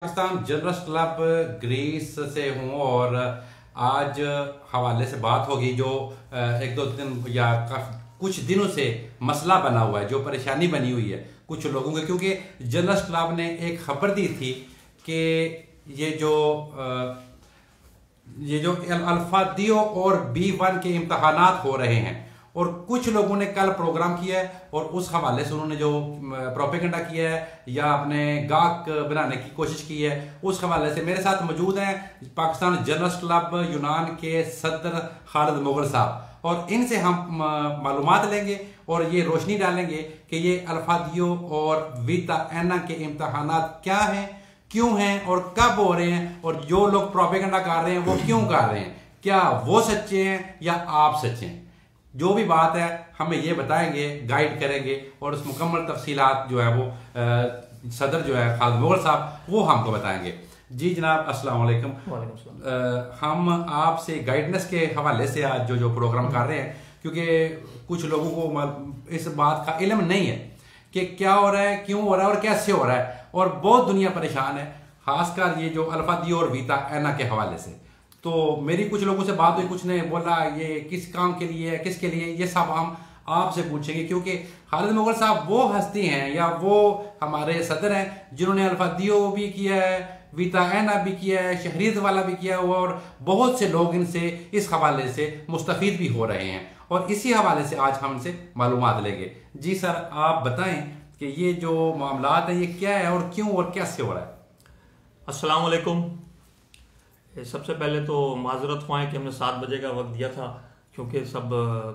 Pakistan journalist club Greece से हूँ और आज हवाले से बात होगी जो एक दो दिन या कुछ दिनों से मसला बना हुआ है, जो परेशानी बनी हुई है कुछ लोगों के, क्योंकि जर्नलिस्ट क्लब ने एक खबर दी थी कि ये जो अल्फा दियो और B1 के इम्तहानात हो रहे हैं और कुछ लोगों ने कल प्रोग्राम किया है और उस हवाले से उन्होंने जो प्रोपेगेंडा किया है या अपने गाहक बनाने की कोशिश की है, उस हवाले से मेरे साथ मौजूद हैं पाकिस्तान जर्नलिस्ट क्लब यूनान के सदर खालिद मुगल साहब और इनसे हम मालूमात लेंगे और ये रोशनी डालेंगे कि ये अल्फा दियो और वीता एना के इम्तहानात क्या हैं, क्यों हैं और कब हो रहे हैं, और जो लोग प्रोपेगेंडा कर रहे हैं वो क्यों कर रहे हैं, क्या वो सच्चे हैं या आप सच्चे हैं। जो भी बात है हमें ये बताएंगे, गाइड करेंगे और उस मुकम्मल तफसीलात जो है वो सदर जो है खालिद मुगल साहब वो हमको बताएंगे। जी जनाब, अस्सलाम वालेकुम। हम आपसे गाइडेंस के हवाले से आज जो प्रोग्राम कर रहे हैं, क्योंकि कुछ लोगों को इस बात का इल्म नहीं है कि क्या हो रहा है, क्यों हो रहा है और कैसे हो रहा है, और बहुत दुनिया परेशान है, खासकर ये जो अल्फा दियो और वीता एना के हवाले से। तो मेरी कुछ लोगों से बात हुई, कुछ ने बोला ये किस काम के लिए है, किसके लिए, ये सब हम आपसे पूछेंगे, क्योंकि खालिद मुगल साहब वो हस्ती हैं या वो हमारे सदर हैं जिन्होंने अल्फा दियो भी किया है, वीता एना भी किया है, शहरीत वाला भी किया हुआ, और बहुत से लोग इनसे इस हवाले से मुस्तफीद भी हो रहे हैं और इसी हवाले से आज हम इनसे मालूमात लेंगे। जी सर, आप बताएं कि ये जो मामलात है ये क्या है और क्यों और कैसे हो रहा है। अस्सलाम वालेकुम। सबसे पहले तो माजरत ख्वाएं कि हमने 7 बजे का वक्त दिया था, क्योंकि सब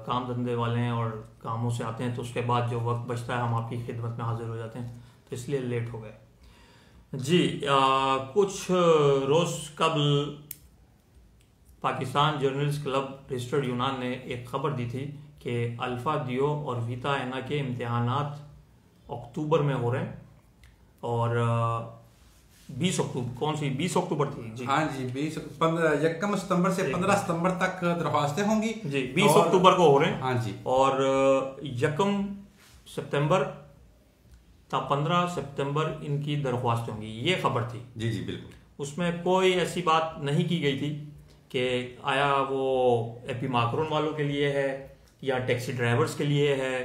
काम धंधे वाले हैं और कामों से आते हैं, तो उसके बाद जो वक्त बचता है हम आपकी खिदमत में हाजिर हो जाते हैं, तो इसलिए लेट हो गए। जी कुछ रोज़ कबल पाकिस्तान जर्नलिस्ट क्लब रजिस्टर्ड यूनान ने एक खबर दी थी कि अल्फा दियो और वीता एना के इम्तहानात अक्टूबर में हो रहे हैं और 20 अक्टूबर, कौन सी 20 अक्टूबर थी जी? हाँ जी, 1 सितंबर से 15 सितंबर तक दरख्वास्तें होंगी जी, 20 अक्टूबर को हो रहे हैं। हाँ जी, और 1 सितंबर था 15 सितंबर इनकी दरख्वास्तें होंगी, ये खबर थी। जी जी बिल्कुल। उसमें कोई ऐसी बात नहीं की गई थी कि आया वो एपी माकरोन वालों के लिए है या टैक्सी ड्राइवर्स के लिए है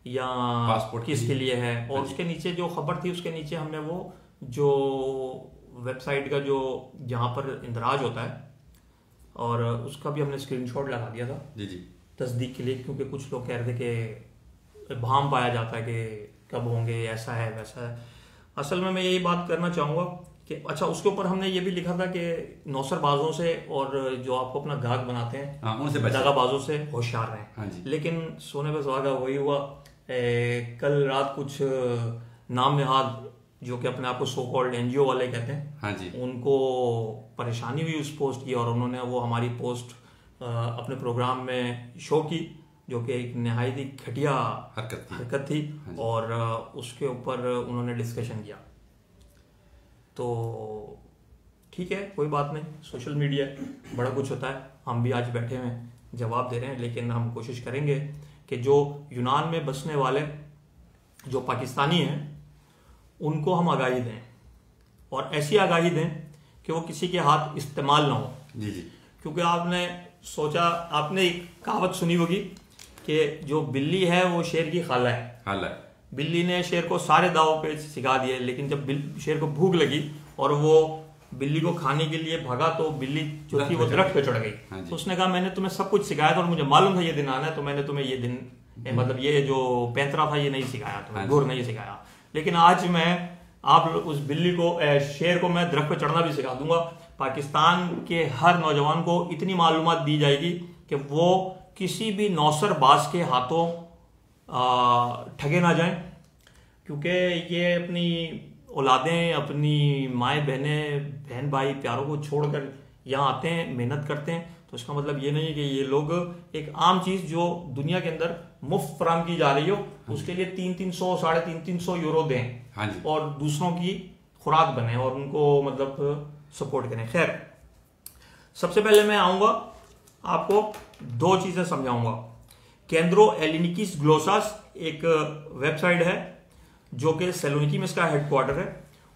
या पासपोर्ट किसके लिए है। और उसके नीचे जो खबर थी उसके नीचे हमने वो जो वेबसाइट का जो जहाँ पर इंदराज होता है और उसका भी हमने स्क्रीनशॉट लगा दिया था जी जी तस्दीक के लिए, क्योंकि कुछ लोग कह रहे थे कि भाम पाया जाता है कि कब होंगे, ऐसा है वैसा है। असल में मैं यही बात करना चाहूँगा कि अच्छा, उसके ऊपर हमने ये भी लिखा था कि नौसरबाजों से और जो आपको अपना गाहक बनाते हैं, हाँ, उनसे दगाबाजों से होशियार रहें। हाँ, लेकिन सोने पे सुहागा वही हुआ। कल रात कुछ नाम नहाद जो कि अपने आप को सो कॉल्ड NGO वाले कहते हैं, हाँ जी, उनको परेशानी हुई उस पोस्ट की और उन्होंने वो हमारी पोस्ट अपने प्रोग्राम में शो की, जो कि एक नहायत ही घटिया हरकत थी हाँ, और उसके ऊपर उन्होंने डिस्कशन किया। तो ठीक है, कोई बात नहीं, सोशल मीडिया बड़ा कुछ होता है, हम भी आज बैठे हुए जवाब दे रहे हैं, लेकिन हम कोशिश करेंगे कि जो यूनान में बसने वाले जो पाकिस्तानी हैं उनको हम आगाही दें और ऐसी आगाही दें कि वो किसी के हाथ इस्तेमाल ना हो। जी जी, क्योंकि आपने सोचा, आपने एक कहावत सुनी होगी कि जो बिल्ली है वो शेर की खाला है। बिल्ली ने शेर को सारे दावों पे सिखा दिए, लेकिन जब शेर को भूख लगी और वो बिल्ली को खाने के लिए भागा तो बिल्ली जो थी वो दरख्त पे चढ़ गई। तो उसने कहा मैंने तुम्हें सब कुछ सिखाया था और मुझे मालूम था ये दिन आना है, तो मैंने तुम्हें ये दिन मतलब ये जो पैंतरा था ये नहीं सिखाया, तुम्हें घुर नहीं सिखाया, लेकिन आज मैं आप उस बिल्ली को शेर को मैं दरख्त पे चढ़ना भी सिखा दूंगा। पाकिस्तान के हर नौजवान को इतनी मालूमात दी जाएगी कि वो किसी भी नौसरबाज के हाथों ठगे ना जाएं, क्योंकि ये अपनी औलादें, अपनी माएँ बहनें, बहन भाई प्यारों को छोड़कर यहाँ आते हैं, मेहनत करते हैं, तो इसका मतलब ये नहीं है कि ये लोग एक आम चीज़ जो दुनिया के अंदर मुफ्त फराम की जा रही हो उसके लिए 300-300 350 यूरो दें और दूसरों की खुराक बने और उनको मतलब सपोर्ट करें। खैर, सबसे पहले मैं आऊँगा आपको 2 चीज़ें समझाऊंगा। केंद्रो एलिनिकिस ग्लोसास एक वेबसाइट है जो कि सेलोनिकी में इसका हेडक्वार्टर है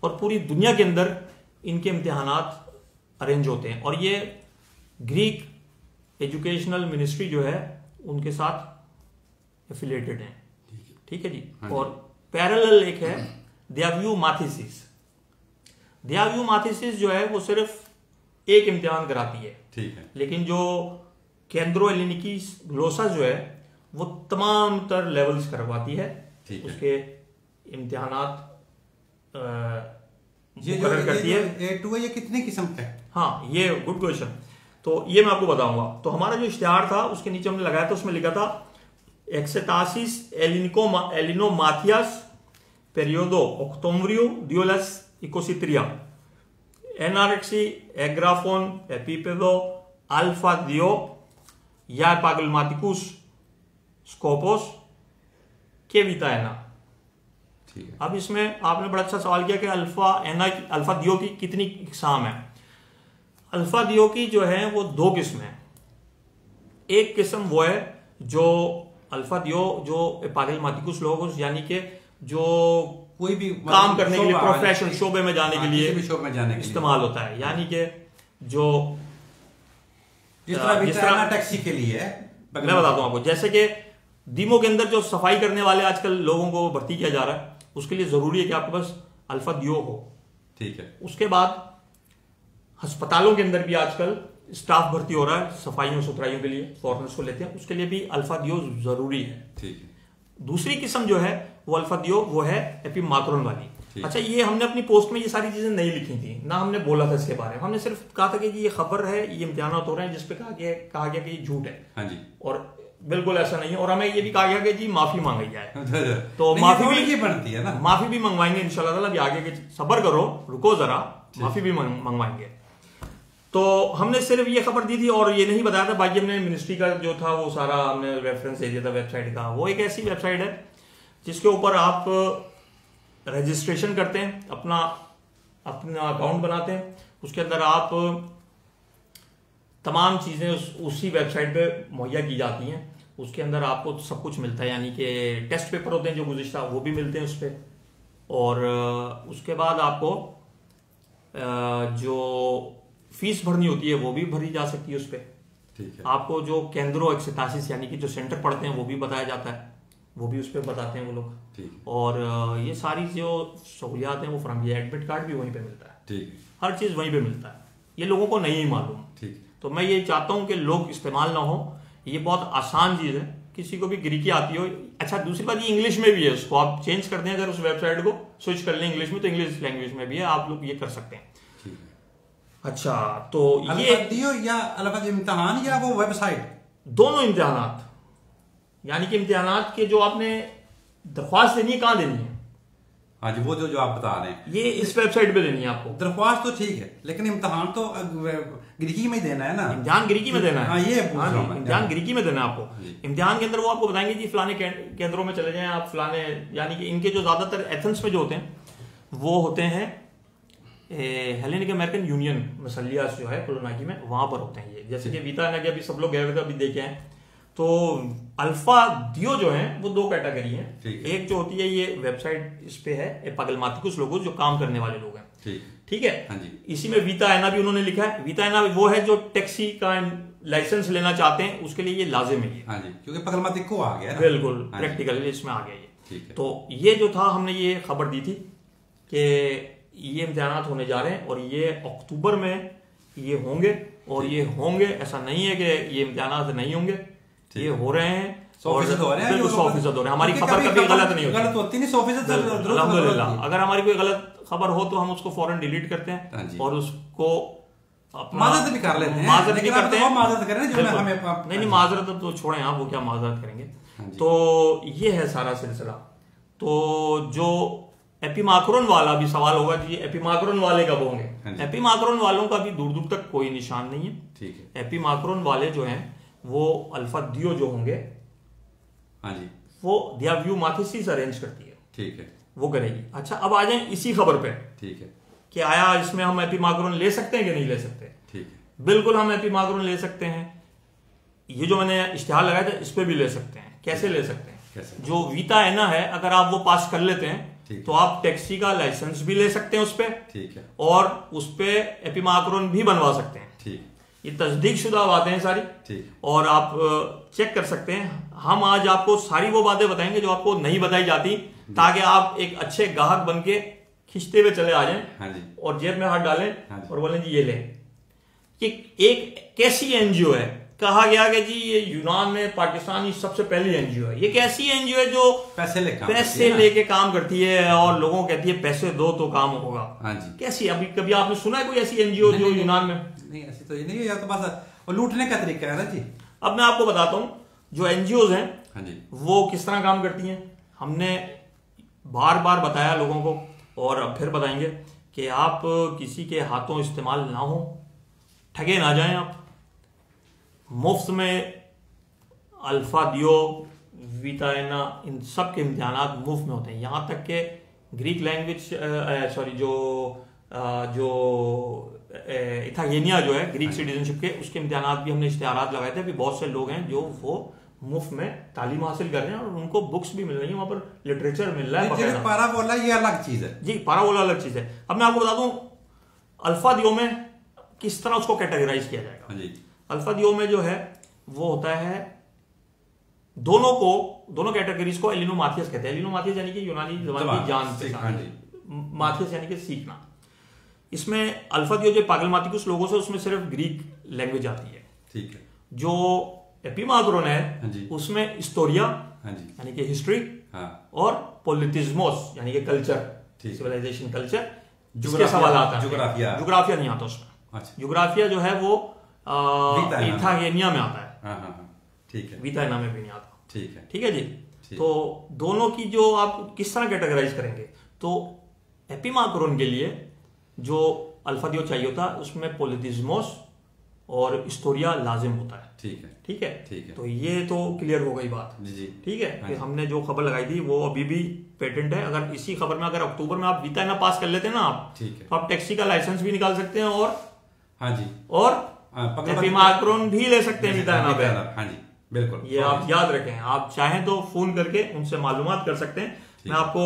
और पूरी दुनिया के अंदर इनके इम्तिहानात अरेंज होते हैं, और ये ग्रीक एजुकेशनल मिनिस्ट्री जो है उनके साथ एफिलिएटेड है। ठीक है जी। और पैरेलल एक है दियाव्यू माथिसिस। दियाव्यू माथिसिस जो है वो सिर्फ एक इम्तिहान कराती है, ठीक है, लेकिन जो केंद्रो एलिनिकी ग्लोसा जो है वो तमाम तर लेवल्स करवाती है। उसके इम्तिहानात ये जो करती है। A2 है, ये कितने किस्म का है? हाँ, ये गुड क्वेश्चन। तो ये मैं आपको बताऊंगा। तो हमारा जो इश्तिहार था उसके नीचे हमने लगाया था, उसमें लिखा था एक्सेटासिस एलिनोमाथियास पेरियोडो ऑक्टोम्ब्रियो डियोलस इकोसिट्रिया एनारेक्सी एग्राफोन एपिपेडो अल्फा दियो या पागलमाटिकुस स्कोपोस के वितायना। अब इसमें आपने बड़ा अच्छा सवाल किया कि अल्फा दियो की कितनी इकसाम है। अल्फा दियो की जो है वो दो किस्म है। एक किस्म वो है जो अल्फा दियो जो पागलमाटिकुस लोगोस यानी कि जो कोई भी काम करने के लिए प्रोफेशन शोबे में जाने के लिए इस्तेमाल होता है, यानी कि जो जिस तरह टैक्सी के लिए है। मैं बताता हूं आपको, जैसे कि दीमों के अंदर जो सफाई करने वाले आजकल लोगों को भर्ती किया जा रहा है, उसके लिए जरूरी है कि आपके पास अल्फा दियो हो। ठीक है। उसके बाद अस्पतालों के अंदर भी आजकल स्टाफ भर्ती हो रहा है सफाइयों सुथराइयों के लिए, फॉरेनर्स को लेते हैं, उसके लिए भी अल्फा दियो जरूरी है। ठीक है। दूसरी किस्म जो है वो अल्फा दियो वो है एपिमाक्रोन वाली। अच्छा, ये हमने अपनी पोस्ट में ये सारी चीजें नहीं लिखी थी, ना हमने बोला था इसके बारे में। हमने सिर्फ कहा था कि ये खबर है, ये इम्तिहानात हो रहे हैं, जिसपे कहा गया कि ये झूठ है। हाँ जी। और बिल्कुल ऐसा नहीं है। और हमें ये भी कहा गया कि जी माफी मांगी जाए, तो माफी भी बनती है ना, माफी भी मंगवाएंगे इंशाल्लाह ताला। भी आगे के सब्र करो, रुको जरा, माफी भी मंगवाएंगे। तो हमने सिर्फ ये खबर दी थी और ये नहीं बताया था। बाकी हमने मिनिस्ट्री का जो था वो सारा हमने रेफरेंस दे दिया था वेबसाइट का। वो एक ऐसी वेबसाइट है जिसके ऊपर आप रजिस्ट्रेशन करते हैं, अपना अकाउंट बनाते हैं, उसके अंदर आप तमाम चीजें उसी वेबसाइट पे मुहैया की जाती हैं। उसके अंदर आपको सब कुछ मिलता है, यानी कि टेस्ट पेपर होते हैं जो गुज़िश्ता, वो भी मिलते हैं उस पर। और उसके बाद आपको जो फीस भरनी होती है वो भी भरी जा सकती है उस पर। ठीक है। आपको जो केंद्रो एक्सेटासिस यानी कि जो सेंटर पढ़ते हैं वो भी बताया जाता है, वो भी उस पर बताते हैं वो लोग। और ये सारी जो सहूलियात हैं वो फ्राहम, ये एडमिट कार्ड भी वहीं पे मिलता है। ठीक है। हर चीज वहीं पे मिलता है, ये लोगों को नहीं मालूम। ठीक। तो मैं ये चाहता हूं कि लोग इस्तेमाल ना हो, ये बहुत आसान चीज है, किसी को भी ग्रीकी आती हो। अच्छा, दूसरी बात ये इंग्लिश में भी है, उसको आप चेंज कर दें, अगर उस वेबसाइट को स्विच कर लें इंग्लिश में, तो इंग्लिश लैंग्वेज में भी है, आप लोग ये कर सकते हैं। अच्छा, तो ये दियो या अलग इम्तिहान या वो वेबसाइट, दोनों इम्तिहानात, यानी कि इम्तिहानात के जो आपने दरख्वास्त देनी है, कहां देनी है? हाँ जी, वो जो आप बता रहे हैं, ये इस वेबसाइट पे देनी है आपको। दरख्वास्त तो ठीक है, लेकिन इम्तिहान तो ग्रीकी में ही देना है ना। इम्तिहान ग्रीकी में देना है। हाँ, ये इम्तिहान ग्रीकी में देना है आपको। इम्तिहान के अंदर वो आपको बताएंगे जी फलाने केंद्रों में चले जाएं आप, फलाने, यानी कि इनके जो ज्यादातर एथेंस में जो होते हैं वो होते हैं हेलेनिक अमेरिकन यूनियन मसलियास जो है कोलोनाकी में, वहां पर होते हैं ये। जैसे कि वीता ना कि अभी सब लोग गए हुए थे, अभी देखे हैं। तो अल्फा दियो जो है वो दो कैटेगरी हैं। एक जो होती है ये वेबसाइट इस पे है पागलमाटिकुस लोगों जो काम करने वाले लोग हैं, ठीक है। हाँ जी। इसी में वीता एना भी उन्होंने लिखा है। वीता एना वो है जो टैक्सी का लाइसेंस लेना चाहते हैं, उसके लिए ये लाजिम है। हाँ जी, क्योंकि पागलमाटिको आ गया, बिल्कुल प्रैक्टिकली इसमें आ गया ये। तो ये जो था, हमने ये खबर दी थी कि ये इम्तिहानात होने जा रहे हैं और ये अक्टूबर में ये होंगे। और ये होंगे, ऐसा नहीं है कि ये इम्तिहानात नहीं होंगे, ये हो रहे हैं। 100% हो रहे हैं, 100% हो रहे हैं। हमारी खबर कभी गलत नहीं होती, गलत होती नहीं, 100% अल्हम्दुलिल्लाह। अगर हमारी कोई गलत खबर हो तो हम उसको फौरन डिलीट करते हैं और उसको माजरत भी कर लेते हैं, माजरत भी करते हैं। माजरत करें जो हमें नहीं, माजरत तो छोड़ें आप, वो क्या माजरत करेंगे। तो ये है सारा सिलसिला। तो जो एपिमाक्रोन वाला भी सवाल होगा कि एपिमाक्रोन वाले कब होंगे? एपिमाक्रोन वालों का भी दूर दूर तक कोई निशान नहीं है। ठीक है। एपिमाक्रोन वाले जो हैं वो अल्फा दियो जो होंगे, हाँ जी, वो दियाव्यू माथिसिस अरेंज करती है। ठीक है, वो करेगी। अच्छा, अब आ जाए इसी खबर पे। ठीक है, कि आया इसमें हम एपिमाक्रोन ले सकते हैं कि नहीं ले सकते? ठीक है, बिल्कुल हम एपिमाक्रोन ले सकते हैं। ये जो मैंने इश्तिहार लगाया था इस पे भी ले सकते हैं। कैसे ले सकते हैं? कैसे? जो वीता एना है, अगर आप वो पास कर लेते हैं तो आप टैक्सी का लाइसेंस भी ले सकते हैं उस पर, ठीक है, और उस पर एपिमाक्रोन भी बनवा सकते हैं। ठीक, ये तस्दीक शुदा बातें हैं सारी, ठीक, और आप चेक कर सकते हैं। हम आज आपको सारी वो बातें बताएंगे जो आपको नहीं बताई जाती, ताकि आप एक अच्छे ग्राहक बन के खींचते हुए चले आ जाएं। हाँ जी, और जेब में हाथ डालें, हाँ जी, और बोलें जी ये लें। कि एक कैसी एनजीओ है, कहा गया कि जी ये यूनान में पाकिस्तान की सबसे पहली एनजीओ है। ये कैसी एनजीओ है जो पैसे लेके काम करती है और लोगों को कहती है पैसे दो तो काम होगा। हाँ जी, कैसी? अभी कभी आपने सुना है कोई ऐसी एनजीओ जो यूनान में? नहीं, ऐसी तो ये नहीं है, तो बस लूटने का तरीका है ना जी। अब मैं आपको बताता हूं जो एनजीओ हैं, हाँ जी, वो किस तरह काम करती हैं। हमने बार बार बताया लोगों को, और अब फिर बताएंगे कि आप किसी के हाथों इस्तेमाल ना हो, ठगे ना जाएं आप। मुफ्त में अल्फा दियो, विटाइना, इन सब के इम्तिहानात मुफ्त में होते हैं। यहाँ तक के ग्रीक लैंग्वेज जो इथागेनिया जो है ग्रीक सिटीजनशिप के, उसके इम्तिहानात भी हमने इश्तिहारात लगाए थे। अभी बहुत से लोग हैं जो वो मुफ्त में तालीम हासिल कर रहे हैं, और उनको बुक्स भी मिल रही है, वहां पर लिटरेचर मिल रहा है। पाराबोला ये अलग चीज है जी, पाराबोला अलग चीज है। अब मैं आपको बता दूं अल्फा दियो में किस तरह उसको कैटेगराइज किया जाएगा। जी, अल्फा दियो में जो है वो होता है, दोनों कैटेगरीज को एलिनोमाथियस कहते हैं। एलिनोमाथियस यानी कि यूनानी ज़बान की जान पहचान, माथियस यानी कि सीखना। इसमें अल्फा दियो जो पागलमातिकुस लोगों से, उसमें सिर्फ ग्रीक लैंग्वेज आती है, ठीक है। जो एपिमाक्रोन है उसमें हिस्टोरिया यानी कि हिस्ट्री, और पोलिटिज्मोस यानी कि कल्चर, सिविलाइजेशन कल्चर, जिसके सवाल आता है। जुग्राफिया नहीं आता उसमें। जुग्राफिया जो है वो इथागेनिया में आता है, ठीक है, विटाइना में भी नहीं आता। ठीक है, ठीक है जी। तो दोनों की जो आप किस तरह कैटेगराइज करेंगे, तो एपिमाक्रोन के लिए जो अल्फा दियो चाहिए होता है उसमें पोलिटिज्मोस और हिस्टोरिया लाजिम होता है। ठीक है, ठीक है, ठीक है। तो ये तो क्लियर हो गई बात। जी, ठीक है, कि हमने जो खबर लगाई थी वो अभी भी पेटेंट है। अगर इसी खबर में, अगर अक्टूबर में आप विटाइना पास कर लेते हैं ना आप, तो आप टैक्सी का लाइसेंस भी निकाल सकते हैं, और हाँ जी, और एपिमाक्रोन भी ले सकते हैं विटाइना पे। हाँ जी, बिल्कुल, ये आप याद रखें। आप चाहें तो फोन करके उनसे मालूमात कर सकते हैं। मैं आपको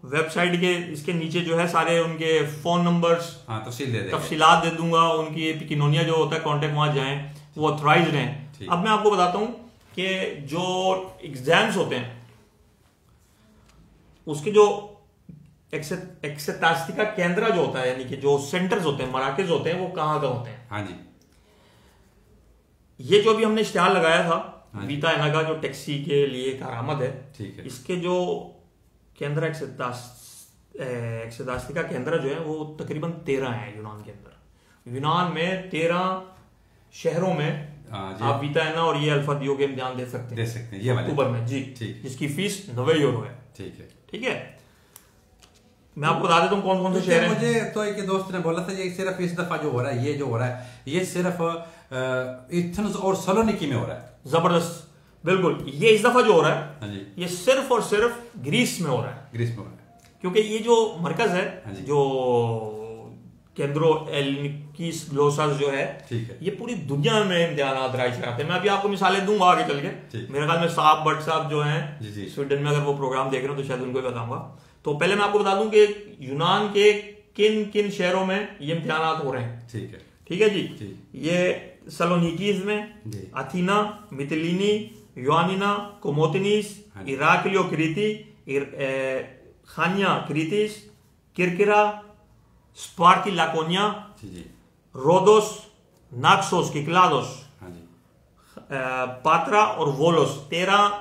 वेबसाइट के इसके नीचे जो है सारे उनके फोन नंबर्स, तफसीलात दे दूंगा। उनकी एपिकिनोनिया जो होता है कॉन्टेक्ट, वहां जाएं, वो ऑथराइज्ड हैं। अब मैं आपको बताता हूं कि जो एग्जाम्स होते हैं उसके जो एक्सेतास्तिका केंद्र जो होता है, यानी कि जो सेंटर्स होते हैं, मराकज होते हैं, वो कहाँ का होते हैं। हाँ जी, ये जो भी हमने इश्तिहार लगाया था विटाइना का, जो टैक्सी के लिए कारआमद है, ठीक है, इसके जो केंद्र एक्सेतास्तिका केंद्र जो है वो तकरीबन 13 है यूनान के अंदर। यूनान में 13 शहरों में आप विटाइना और ये अल्फा दियो के इम्तिहान दे सकते हैं ये अक्टूबर में जी, जिसकी फीस 90 यूरो है। ठीक है, ठीक है। मैं आपको बता देता हूँ कौन कौन से शहर हैं। मुझे तो एक दोस्त ने बोला था ये सिर्फ इस दफा जो हो रहा है, ये जो हो रहा है, ये सिर्फ एथेंस और सलोनिकी में हो रहा है। जबरदस्त, बिल्कुल। ये इस दफा जो हो रहा है ये सिर्फ और सिर्फ ग्रीस में हो रहा है। ग्रीस में हो रहा है क्योंकि ये जो मरकज है, जो केंद्रो एलिनिकीस ग्लोसस जो है, ये पूरी दुनिया में इम्तिहानात राइज कराते हैं। मैं अभी आपको मिसालें दूंगा आगे चल के। मेरे ख्याल में साहब भट्ट साहब जो हैं स्वीडन में, अगर वो प्रोग्राम देख रहे हो तो शायद उनको बताऊंगा। तो पहले मैं आपको बता दूं कि यूनान के किन किन शहरों में ये इम्तिहानात हो रहे हैं। ठीक है, ठीक है जी। ये सलोनिकीज में, अथीना, मितिलीनी, योनिना, कोमोतिनीस, इराक्लियो क्रीती, खानिया क्रीतिस, किरकिरा, स्पार्की लाकोनिया, रोदोस, नाक्सोस, किक्लादोस, पात्रा और वोलोस, 13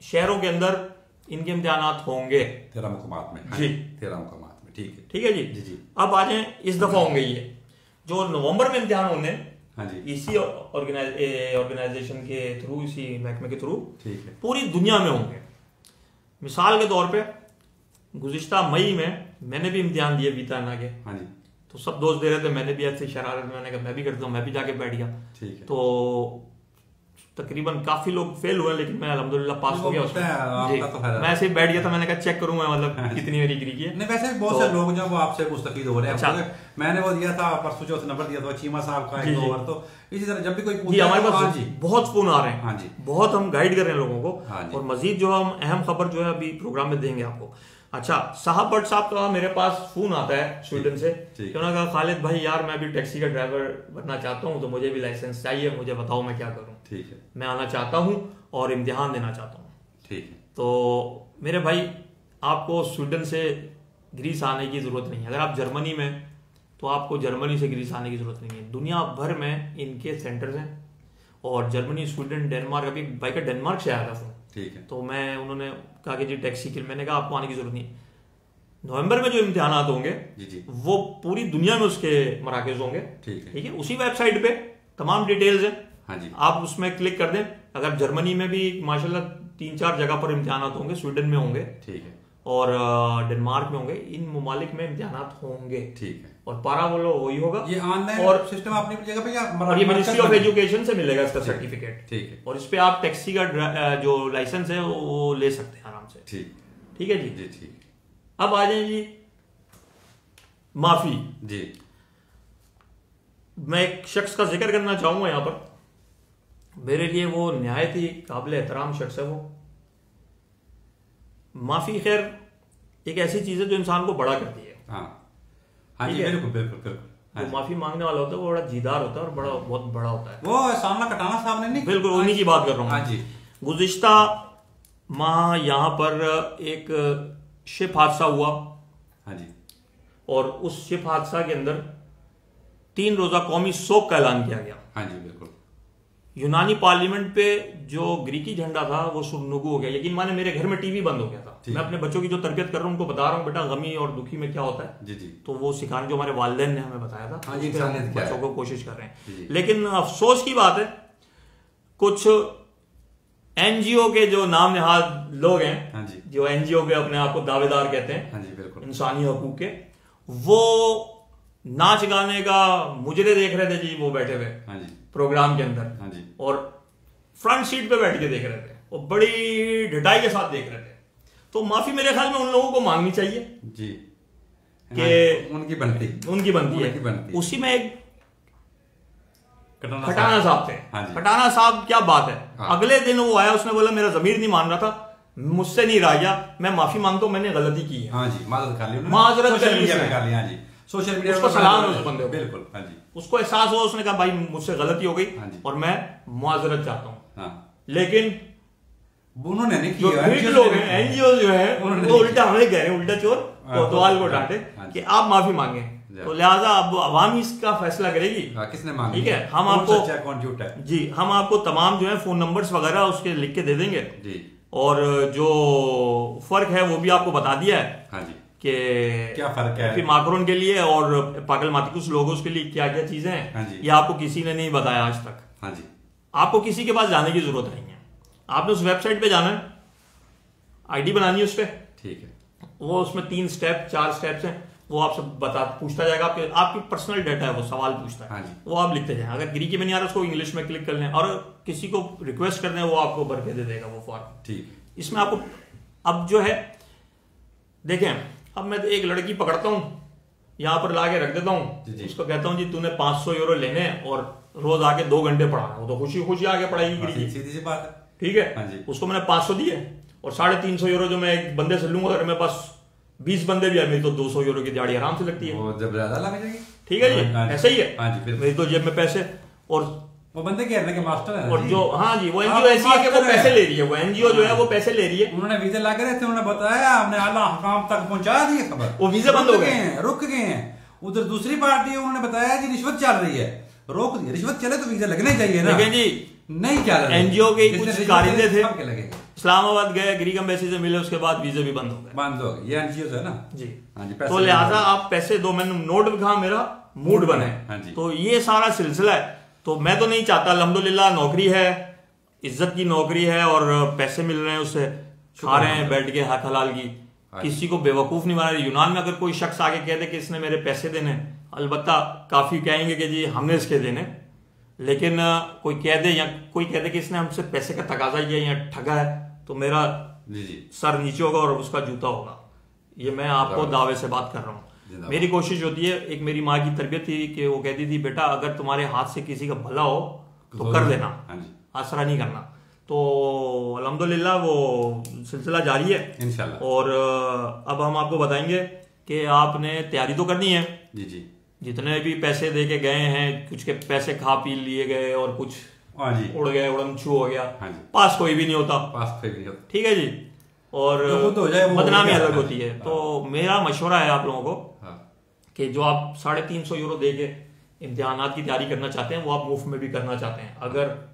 शहरों के अंदर इनके इम्तिहानात होंगे। 13 मुकामात में जी, 13 मुकामात में। ठीक है, ठीक है जी। अब आ जाए, इस दफा होंगे ये जो नवंबर में इम्तिहान होने, इसी ऑर्गेनाइजेशन के थ्रू, इसी महकमे के थ्रू पूरी दुनिया में होंगे। मिसाल के तौर पे गुज़िश्ता मई में मैंने भी इम्तिहान दिए विटाइना के। तो सब दोस्त दे रहे थे, मैंने भी ऐसे शरारत में मैंने कहा मैं भी करता हूँ, मैं भी जाके बैठ गया। तो तकरीबन काफी लोग फेल हुए, लेकिन मैं अल्हम्दुलिल्लाह पास हो गया उसमें। मैं ऐसे ही बैठ गया था, मैंने कहा चेक करूंगा मतलब कितनी मेरी डिग्री की है। नहीं, वैसे भी बहुत से लोग जो वो आपसे मुस्तफीद हो रहे हैं। अच्छा, मैंने वो दिया था परसों, जो नंबर दिया था चीमा साहब का, एक दो बार। तो इसी तरह जब भी कोई पूछे, हमारे पास बहुत फोन आ रहे हैं, बहुत हम गाइड कर रहे हैं लोगों को। और मजीद जो हम अहम खबर जो है अभी प्रोग्राम में देंगे आपको। अच्छा, साहब भट्ट साहब का मेरे पास फोन आता है स्वीडन से, उन्होंने कहा खालिद भाई यार मैं भी टैक्सी का ड्राइवर बनना चाहता हूँ, तो मुझे भी लाइसेंस चाहिए, मुझे बताओ मैं क्या करूँ। ठीक है, मैं आना चाहता हूँ और इम्तिहान देना चाहता हूँ। ठीक है। तो मेरे भाई आपको स्वीडन से ग्रीस आने की जरूरत नहीं है। अगर आप जर्मनी में, तो आपको जर्मनी से ग्रीस आने की जरूरत नहीं है। दुनिया भर में इनके सेंटर्स हैं, और जर्मनी, स्वीडन, डेनमार्क, अभी भाई का डेनमार्क से आया था फोन। ठीक है। तो मैं, उन्होंने कहा कि जी टैक्सी के लिए, मैंने कहा आपको आने की जरूरत नहीं। नवंबर में जो इम्तिहानात होंगे जी, वो पूरी दुनिया में उसके मराकज होंगे। ठीक है, उसी वेबसाइट पे तमाम डिटेल्स है। हाँ जी, आप उसमें क्लिक कर दें। अगर जर्मनी में भी माशाल्लाह 3-4 जगह पर इम्तिहानात होंगे, स्वीडन में होंगे, ठीक है, और डेनमार्क में होंगे, इन ममालिक में इम्तिहानात होंगे। ठीक है। और पारा बोलो वही होगा। ये ऑनलाइन और सिस्टम आपने जगह पे, और ये मिनिस्ट्री ऑफ एजुकेशन से मिलेगा इसका सर्टिफिकेट। ठीक है। और इस पे आप टैक्सी का जो लाइसेंस है वो ले सकते हैं आराम से। ठीक है जी। जी ठीक। अब आ जाए जी माफी जी। मैं एक शख्स का जिक्र करना चाहूंगा यहाँ पर, मेरे लिए वो निहायत ही काबिल एहतराम शख्स है। वो माफी खैर एक ऐसी चीज है जो इंसान को बड़ा करती है। हाँ जी, बिल्कुल बिल्कुल बिल्कुल। जो माफी मांगने वाला होता है वो बड़ा जीदार होता है और बड़ा बहुत बड़ा होता है। वो सामना कटाना साहब ने नहीं, बिल्कुल उन्हीं की बात कर रहा हूँ। हाँ जी। गुज़िश्ता माह यहाँ पर एक शिप हादसा हुआ। हाँ जी। और उस शिप हादसा के अंदर 3 रोजा कौमी शोक का ऐलान किया गया। हाँ जी, बिल्कुल। यूनानी पार्लियामेंट पे जो ग्रीकी झंडा था वो सुरनुगु हो गया। यकीन माने मेरे घर में टीवी बंद हो गया था। मैं अपने बच्चों की जो तरबियत कर रहा हूँ उनको बता रहा हूँ, बेटा गमी और दुखी में क्या होता है। जी जी। तो वो सिखाने जो हमारे वालिदैन ने हमें बताया था, हाँ जी, बच्चों को कोशिश कर रहे हैं। लेकिन अफसोस की बात है, कुछ एनजीओ के जो नाम नहाद लोग हैं, हाँ जी, जो एनजीओ के अपने आप को दावेदार कहते हैं, हाँ जी, बिल्कुल, इंसानी हकूक के, वो नाच गाने का मुजरे देख रहे थे जी, वो बैठे हुए हाँ जी प्रोग्राम के अंदर। हाँ जी। और फ्रंट सीट पे बैठ के देख रहे थे और बड़ी ढिठाई के साथ देख रहे थे। तो माफी मेरे ख्याल में उन लोगों को मांगनी चाहिए जी, कि उनकी बनती है। उसी में एक खटाना साहब थे। हाँ जी। खटाना साहब क्या बात है। हाँ। अगले दिन वो आया, उसने बोला मेरा जमीर नहीं मान रहा था, मुझसे नहीं रहा गया, मैं माफी मांगता हूं, मैंने गलती की है। हाँ जी, माजरत कर ली, माजरत सोशल मीडिया पे कर ली। हाँ जी, सोशल मीडिया उसको सलाम है उस बंदे को, बिल्कुल। हाँ जी, उसको एहसास हुआ, उसने कहा भाई मुझसे गलती हो गई और मैं माजरत चाहता हूँ। हाँ। लेकिन उन्होंने नहीं जो किया, लोग हैं, एनजीओ जो है, वो उल्टा हमें कह रहे हैं, उल्टा चोर कोतवाल को डांटे कि आप माफी मांगे। तो लिहाजा अब अवाम इसका फैसला करेगी किसने मांगी। ठीक है, हम आपको कौन झूठा है जी, हम आपको तमाम जो है फोन नंबर्स वगैरह उसके लिख के दे देंगे जी, और जो फर्क है वो भी आपको बता दिया है। हाँ जी, कि क्या फर्क है फिर माकरोन के लिए और पागल मातिकुस लोगों के लिए क्या क्या चीजें हैं। हाँ जी, ये आपको किसी ने नहीं बताया आज तक। हाँ जी, आपको किसी के पास जाने की जरूरत नहीं है, आपने उस वेबसाइट पे जाना है, आईडी बनानी है उस पर, ठीक है। वो उसमें 3 स्टेप 4 स्टेप्स हैं, वो आपसे पूछता जाएगा, आपकी पर्सनल डाटा है, वो सवाल पूछता है। हाँ जी, वो आप लिखते जाएं। अगर ग्रीकी में नहीं आ रहा उसको इंग्लिश में क्लिक कर लें, और किसी को रिक्वेस्ट कर दें, वो आपको भर के दे देगा वो फॉर्म। ठीक। इसमें आपको अब जो है देखें, अब मैं एक लड़की पकड़ता हूं, यहां पर लाके रख देता हूं, उसको कहता हूं जी तूने 500 यूरो लेने और रोज आके 2 घंटे पढ़ाना, वो तो खुशी खुशी आके पढ़ाएगी ग्रीकी, सीधी सी बात है। ठीक है। उसको मैंने 500 दिए और 350 यूरो जो मैं एक बंदे से लूंगा, अगर मेरे पास 20 बंदे भी है, मेरी तो 200 यूरो की दिहाड़ी आराम से लगती है। वो जब ज्यादा लग जाएगी, ठीक है जी, ऐसे ही है। हाँ जी, मेरी तो जेब में पैसे, और वो बंदे कह रहे हैं कि मास्टर है, और जो हाँ जी, वो एनजीओ ऐसी है कि वो पैसे ले रही है, वो एनजीओ जो है वो पैसे ले रही है। उन्होंने वीजे लग रहे थे, उन्होंने बताया, हमने आला हकाम तक पहुंचा दी खबर, वो वीजे बंद हो गए हैं, रुक गए हैं। उधर दूसरी पार्टी है, उन्होंने बताया कि रिश्वत चल रही है, रोक दी। रिश्वत चले तो वीजा लगने चाहिए ना। लेकिन जी नहीं चल रहा। एनजीओ के कुछ कारिंदे थे, इस्लामाबाद गए, ग्रीक एम्बेसी से मिले, उसके बाद वीजे भी बंद हो गए। बंद हो गए, ये एनजीओ है ना जी। हाँ जी, तो लिहाजा आप पैसे दो, मैंने नोट दिखा, मेरा मूड बने। हाँ जी। तो ये सारा सिलसिला है। तो मैं तो नहीं चाहता, अल्हम्दुलिल्लाह नौकरी है, इज्जत की नौकरी है और पैसे मिल रहे हैं, उससे खा रहे हैं बैठ के हक हलाल की, किसी को बेवकूफ नहीं बना रहे। यूनान में अगर कोई शख्स आके कह दे कि इसने मेरे पैसे देने, अलबत्ता काफी कहेंगे कि जी हमने इसके देने, लेकिन कोई कह दे या कोई कह दे कि इसने हमसे पैसे का तकाजा किया या ठगा है, तो मेरा सर नीचे होगा और उसका जूता होगा। ये मैं आपको दावे से बात कर रहा हूँ। मेरी कोशिश होती है, एक मेरी माँ की तरबियत थी कि वो कहती थी बेटा अगर तुम्हारे हाथ से किसी का भला हो तो कर देना, आसरा नहीं करना। तो अल्हम्दुलिल्लाह वो सिलसिला जारी है इंशाल्लाह। और अब हम आपको बताएंगे कि आपने तैयारी तो करनी है जी जी। जितने भी पैसे दे के गए हैं, कुछ के पैसे खा पी लिए गए और कुछ उड़ गए, उड़नछू हो गया, पास कोई भी नहीं होता, पास कोई भी नहीं होता, ठीक है जी, और बदनामी अलग होती है। तो मेरा मशवरा है आप लोगों को कि जो आप 350 यूरो दे के इम्तिहानात की तैयारी करना चाहते हैं वो आप मुफ्त में भी करना चाहते हैं, अगर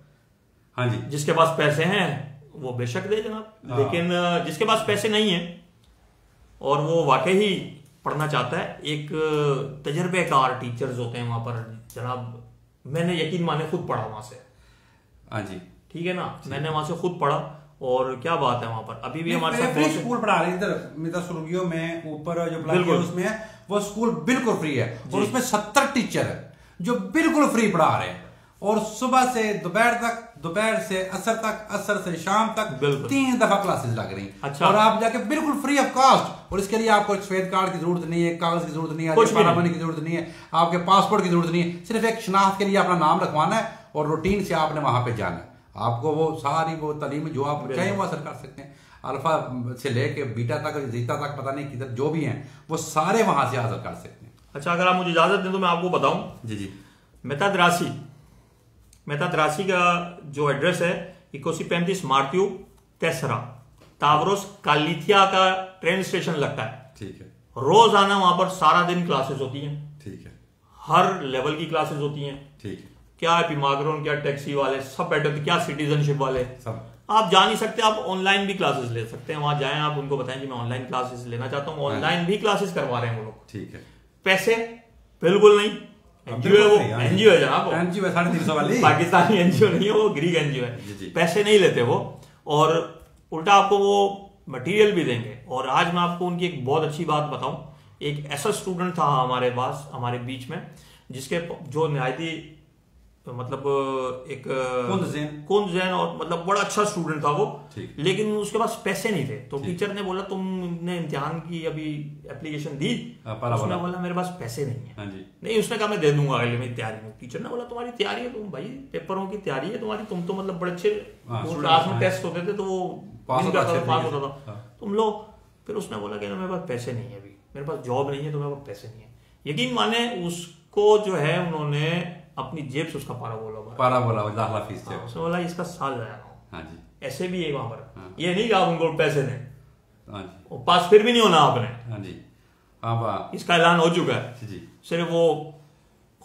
हाँ जी जिसके पास पैसे हैं वो बेशक दे जनाब, लेकिन जिसके पास पैसे नहीं है और वो वाकई ही पढ़ना चाहता है, एक तजर्बेकार टीचर्स होते हैं वहां पर जनाब, मैंने यकीन माने खुद पढ़ा वहां से, हाँ जी ठीक है ना, मैंने वहां से खुद पढ़ा और क्या बात है वहां पर अभी भी हमारे साथ फ्री स्कूल पढ़ा रहे इधर सुर्गियों में ऊपर जो ब्लॉक है उसमें है, वो स्कूल बिल्कुल फ्री है और उसमें 70 टीचर है जो बिल्कुल फ्री पढ़ा रहे हैं, और सुबह से दोपहर तक, दोपहर से असर तक, असर से शाम तक 3 दफा क्लासेस लग रही हैं। अच्छा। और आप जाके बिल्कुल फ्री ऑफ कॉस्ट, और इसके लिए आपको सफेद कार्ड की जरूरत नहीं है, कागज की जरूरत नहीं है, पारामनी की जरूरत नहीं है, आपके पासपोर्ट की जरूरत नहीं है, सिर्फ एक शनाख्त के लिए अपना नाम रखवाना है और रूटीन से आपने वहां पे जाना है। आपको वो सारी वो तालीम जो आप चाहे वो हासिल कर सकते हैं, अल्फा से लेके बीटा तक, जीता तक, पता नहीं किधर जो भी हैं वो सारे वहां से हासिल कर सकते हैं। अच्छा, अगर आप मुझे इजाजत दें तो मैं आपको बताऊं। जी जी। मेताद्रासी का जो एड्रेस है 2135 मार्क्यू तेसरा, तावरोस कालिथिया का ट्रेन स्टेशन लगता है, ठीक है। रोज आना, वहां पर सारा दिन क्लासेस होती हैं, ठीक है, हर लेवल की क्लासेस होती हैं, ठीक है, क्या एपिमाग्रोन, क्या टैक्सी वाले सब बैठे, क्या सिटीजनशिप वाले सब। आप जा नहीं सकते, आप ऑनलाइन भी क्लासेस ले सकते हैं, वहां जाएं, आप उनको बताएं कि मैं ऑनलाइन क्लासेस लेना चाहता हूँ, ऑनलाइन भी क्लासेस करवा रहे हैं वो लोग, ठीक है। पैसे बिल्कुल नहीं, एनजीओ है वो, एनजीओ है जनाब, एनजीओ है 350 वाली, पाकिस्तानी एनजीओ नहीं है वो, ग्रीक एनजीओ है, पैसे नहीं लेते वो, और उल्टा आपको वो मटेरियल भी देंगे। और आज मैं आपको उनकी एक बहुत अच्छी बात बताऊं, एक ऐसा स्टूडेंट था हमारे पास, हमारे बीच में, जिसके जो निहायती मतलब एक कौन जैन और मतलब बड़ा अच्छा स्टूडेंट था वो, लेकिन उसके पास पैसे नहीं थे, तो टीचर ने बोला तुमने इम्तिहान की अभी एप्लीकेशन दी, उसने बोला मेरे पास पैसे नहीं है, नहीं, उसने कहा मैं दे दूंगा अगले में तैयारी में। टीचर ने बोला तुम्हारी तैयारी है, तुम भाई पेपरों की तैयारी है तुम्हारी, तुम तो मतलब बड़े अच्छे क्लास में टेस्ट होते थे तो वो पास होता था, तुम लोग। फिर उसने बोला कि मेरे पास पैसे नहीं है, अभी मेरे पास जॉब नहीं है, तो मेरे पास पैसे नहीं है। यकीन माने उसको जो है उन्होंने अपनी जेब से उसका पारा बोला दाखिला फीस से, उसने बोला इसका साल जाएगा। हाँ जी, ऐसे भी है वहां पर, ये नहीं कि आप उनको पैसे दें, हाँ जी, और पास फिर भी नहीं होना आपने, हाँ जी, हाँ, इसका ऐलान हो चुका है जी, सिर्फ वो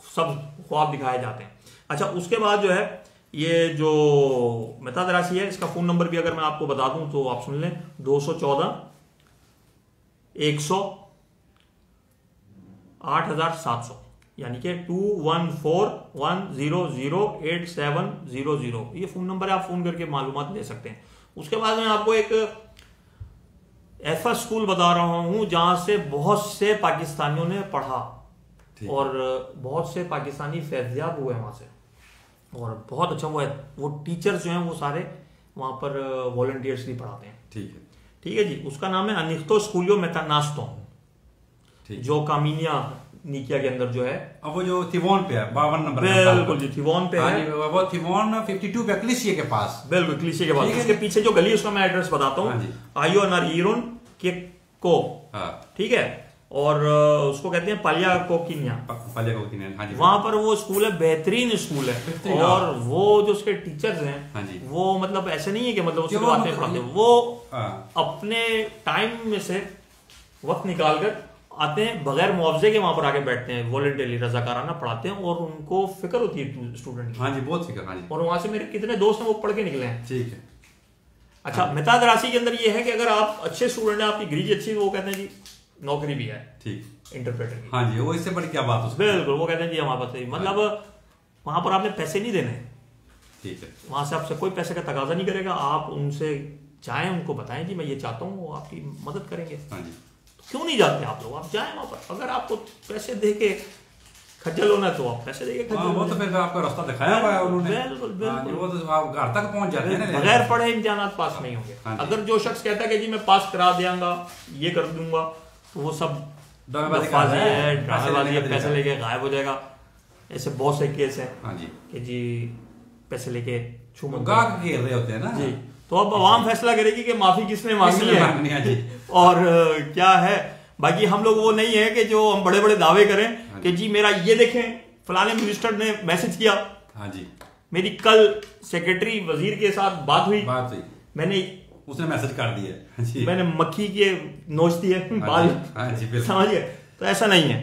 सब ख्वाब दिखाए जाते हैं। अच्छा, उसके बाद जो है ये जो मेताद्रासी है, इसका फोन नंबर भी अगर मैं आपको बता दूं तो आप सुन लें, 214 100 8700, यानी कि 2141008700, ये फोन नंबर है, आप फोन करके मालूमात ले सकते हैं। उसके बाद मैं आपको एक ऐसा स्कूल बता रहा हूं जहां से बहुत से पाकिस्तानियों ने पढ़ा और बहुत से पाकिस्तानी फैज़याब हुए वहां से, और बहुत अच्छा हुआ है। वो टीचर्स जो हैं वो सारे वहां पर वॉलंटियर्स भी पढ़ाते हैं, ठीक है जी। उसका नाम है अनिख्तो स्कूलियो मेतानास्तो, जो कामिनिया निकिया के अंदर जो है, अब वो जो थिवोन पे है 52 नंबर, बिल्कुल जी, थिवोन पे है, वो थिवोन 52 पे क्लिशिया के पास, बिल्कुल क्लिशिया के पास, उसके पीछे जो गली, उसका मैं एड्रेस बताता हूँ, आयो नारीरोन के को, ठीक है, और उसको कहते हैं पालिया कोकिनिया, वहां पर वो स्कूल है, बेहतरीन स्कूल है, और वो जो उसके टीचर्स हैं वो मतलब ऐसे नहीं है कि मतलब उसको आते पढ़ाते, वो अपने टाइम में से वक्त निकाल कर आते हैं, बगैर मुआवजे के वहां पर आके बैठते हैं, वॉलंटियरली रजाकाराना पढ़ाते हैं, और उनको फिक्र होती है स्टूडेंट की, हाँ जी, बहुत फिक्र, हाँ जी, और वहां से मेरे कितने दोस्त हैं वो पढ़ के निकले हैं, ठीक है। अच्छा, मेताद्रासी के अंदर ये है कि अगर आप अच्छे स्टूडेंट हैं, आपकी ग्रीज अच्छी, वो कहते हैं जी नौकरी भी है, ठीक, इंटरप्रेटर की, हाँ जी, वो इससे बड़ी क्या बात है, बिल्कुल, वो कहते हैं जी हमारे पास मतलब वहां पर आपने पैसे नहीं देने, ठीक है, वहां से आपसे कोई पैसे का तकाजा नहीं करेगा, आप उनसे जाएं, उनको बताएं कि मैं ये चाहता हूँ, वो आपकी मदद करेंगे, हाँ जी। क्यों नहीं जाते आप लोग, आप जाएं वहां पर, अगर आपको पैसे दे के खज्जल होना है तो आप पैसे देके खज्जल, वो तो फिर आपका रास्ता दिखाया हुआ है उन्होंने, बिल्कुल बिल्कुल, वो तो आप घर तक पहुंच जाते हैं, बगैर पढ़े इम्तिहानात पास नहीं होंगे। अगर जो शख्स कहता है कि जी मैं पास करा दूंगा, ये कर दूंगा, तो वो सब ड्रामेबाजी है, पैसे लेके गायब हो जाएगा। ऐसे बहुत से केस हैं कि जी पैसे लेके गाहक घेर रहे होते हैं ना जी। तो अब आवाम फैसला करेगी कि माफी किसने मांगनी है जी। और क्या है। बाकी हम लोग वो नहीं है कि जो हम बड़े बड़े दावे करें कि जी मेरा ये देखें फलाने मिनिस्टर ने मैसेज किया। हाँ जी। मेरी कल सेक्रेटरी वजीर के साथ बात हुई, मैंने उसने मैसेज कर दिया जी, मैंने मक्खी के नोच दिए बाल, समझिए। तो ऐसा नहीं है।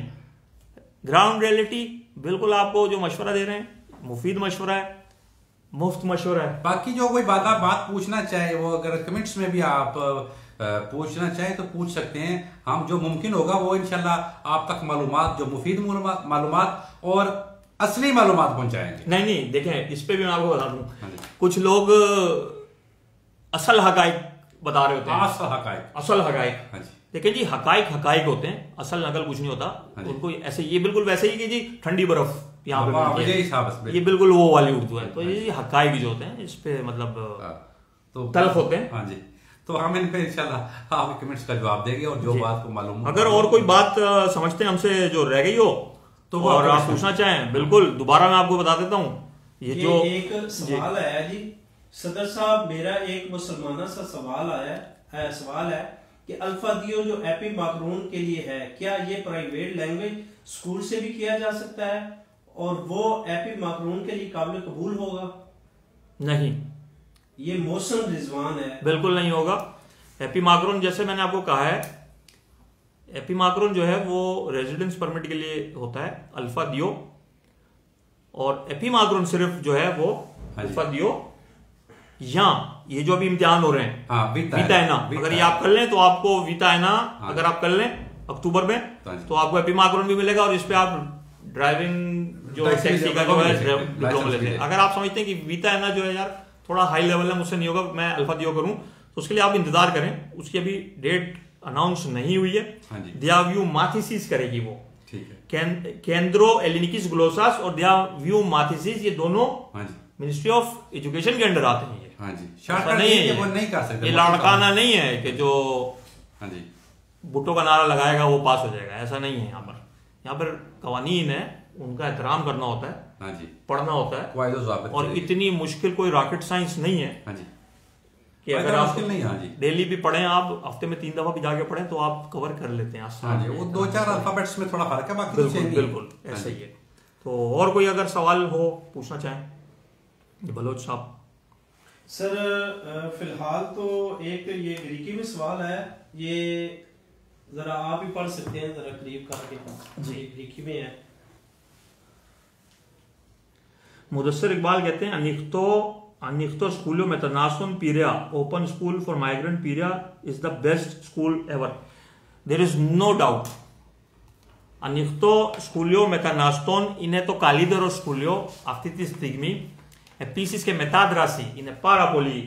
ग्राउंड रियलिटी बिल्कुल आपको जो मशवरा दे रहे हैं मुफीद मशवरा है, मुफ्त मशवरा है। बाकी जो कोई बात पूछना चाहे वो अगर कमेंट्स में भी आप पूछना चाहें तो पूछ सकते हैं। हम जो मुमकिन होगा वो इंशाल्लाह आप तक मालूमात, जो मुफीद मालूमात और असली मालूमात पहुंचाएंगे। नहीं देखें, इस पे भी मैं आपको बता दूं, कुछ लोग असल हकाइक बता रहे होते हैं, असल हकाइक। देखिए जी, हकाइक होते हैं, असल नकल कुछ नहीं होता। उनको ऐसे ये बिल्कुल वैसे ही कि जी ठंडी बर्फ यहाँ पे, ये बिल्कुल वो वाली उर्दू है। तो ये हकाइक जो होते हैं इस पे मतलब तो तल्ख होते हैं। हाँ जी। तो हम इन पे इंशाल्लाह आपके कमेंट्स का जवाब देंगे और जो बात को मालूम अगर और कोई बात समझते हैं हमसे जो रह गई हो तो और आप पूछना चाहें बिल्कुल दोबारा मैं आपको बता देता हूँ। ये जो एक सवाल आया जी सदर साहब, मेरा एक मुसलमाना सा सवाल है कि अल्फादियो जो एपी माकरून के लिए है, क्या ये प्राइवेट लैंग्वेज स्कूल से भी किया जा सकता है और वो एपी माकरून के लिए काबिल कबूल होगा? नहीं, ये मौसम रिजवान है, बिल्कुल नहीं होगा। एपी माकरून जैसे मैंने आपको कहा है, एपी माकरून जो है वो रेजिडेंस परमिट के लिए होता है अल्फा दियो, और एपी माकरून सिर्फ जो है वो अल्फा दियो या ये जो अभी इम्तिहान हो रहे हैं वीता, अगर ये आप कर लें तो आपको वीता अगर आप कर लें अक्टूबर में तो आपको एपी माकरून भी मिलेगा और इस पे आप ड्राइविंग जो टैक्सी का जो है डिप्लोमा लेते हैं। अगर आप समझते हैं कि वीता जो है यार थोड़ा हाई लेवल है, मुझसे नहीं होगा, मैं अल्फा दियो करूं, तो उसके लिए आप इंतजार करें। उसकी अभी डेट अनाउंस नहीं हुई है। दियाव्यू माथिसिस करेगी वो, केंद्रो एलिनिकिस ग्लोसास और दियाव्यू माथिसिस, ये दोनों मिनिस्ट्री ऑफ एजुकेशन के अंडर आते हैं। हाँ जी, नहीं है, वो नहीं कर सकते, ये लाड़काना नहीं है कि जो भुट्टो का नारा लगाएगा वो पास हो जाएगा, ऐसा नहीं है। यहाँ पर कवानीन है, उनका एहतराम करना होता है, हाँ जी, पढ़ना होता है, और इतनी मुश्किल कोई रॉकेट साइंस नहीं है। हाँ जी, कि अगर आप नहीं, डेली भी पढ़ें, आप हफ्ते में 3 दफा भी जाके पढ़ें तो आप कवर कर लेते हैं। हाँ जी, वो 2-4 अल्फाबेट्स में थोड़ा फर्क है, बाकी बिल्कुल ऐसा ही है। तो और कोई अगर सवाल हो पूछना चाहें बलोच साहब। सर फिलहाल तो एक ये ग्रीकी में सवाल है, ये जरा आप ही पढ़ सकते हैं, जरा करीब करके जी, ग्रीकी में है। मुदस्सिर इकबाल कहते हैं अनिख्तो स्कूलों में तनासुन Piraeus open school for migrant Piraeus is the best school ever, there is no doubt. अनिख्तो स्कूलियो मेतानास्टोन इन्हें तो कालिदरो स्कूलियो आफ्तितिस दिग्मी επίσης και μετάδραση είναι πάρα πολύ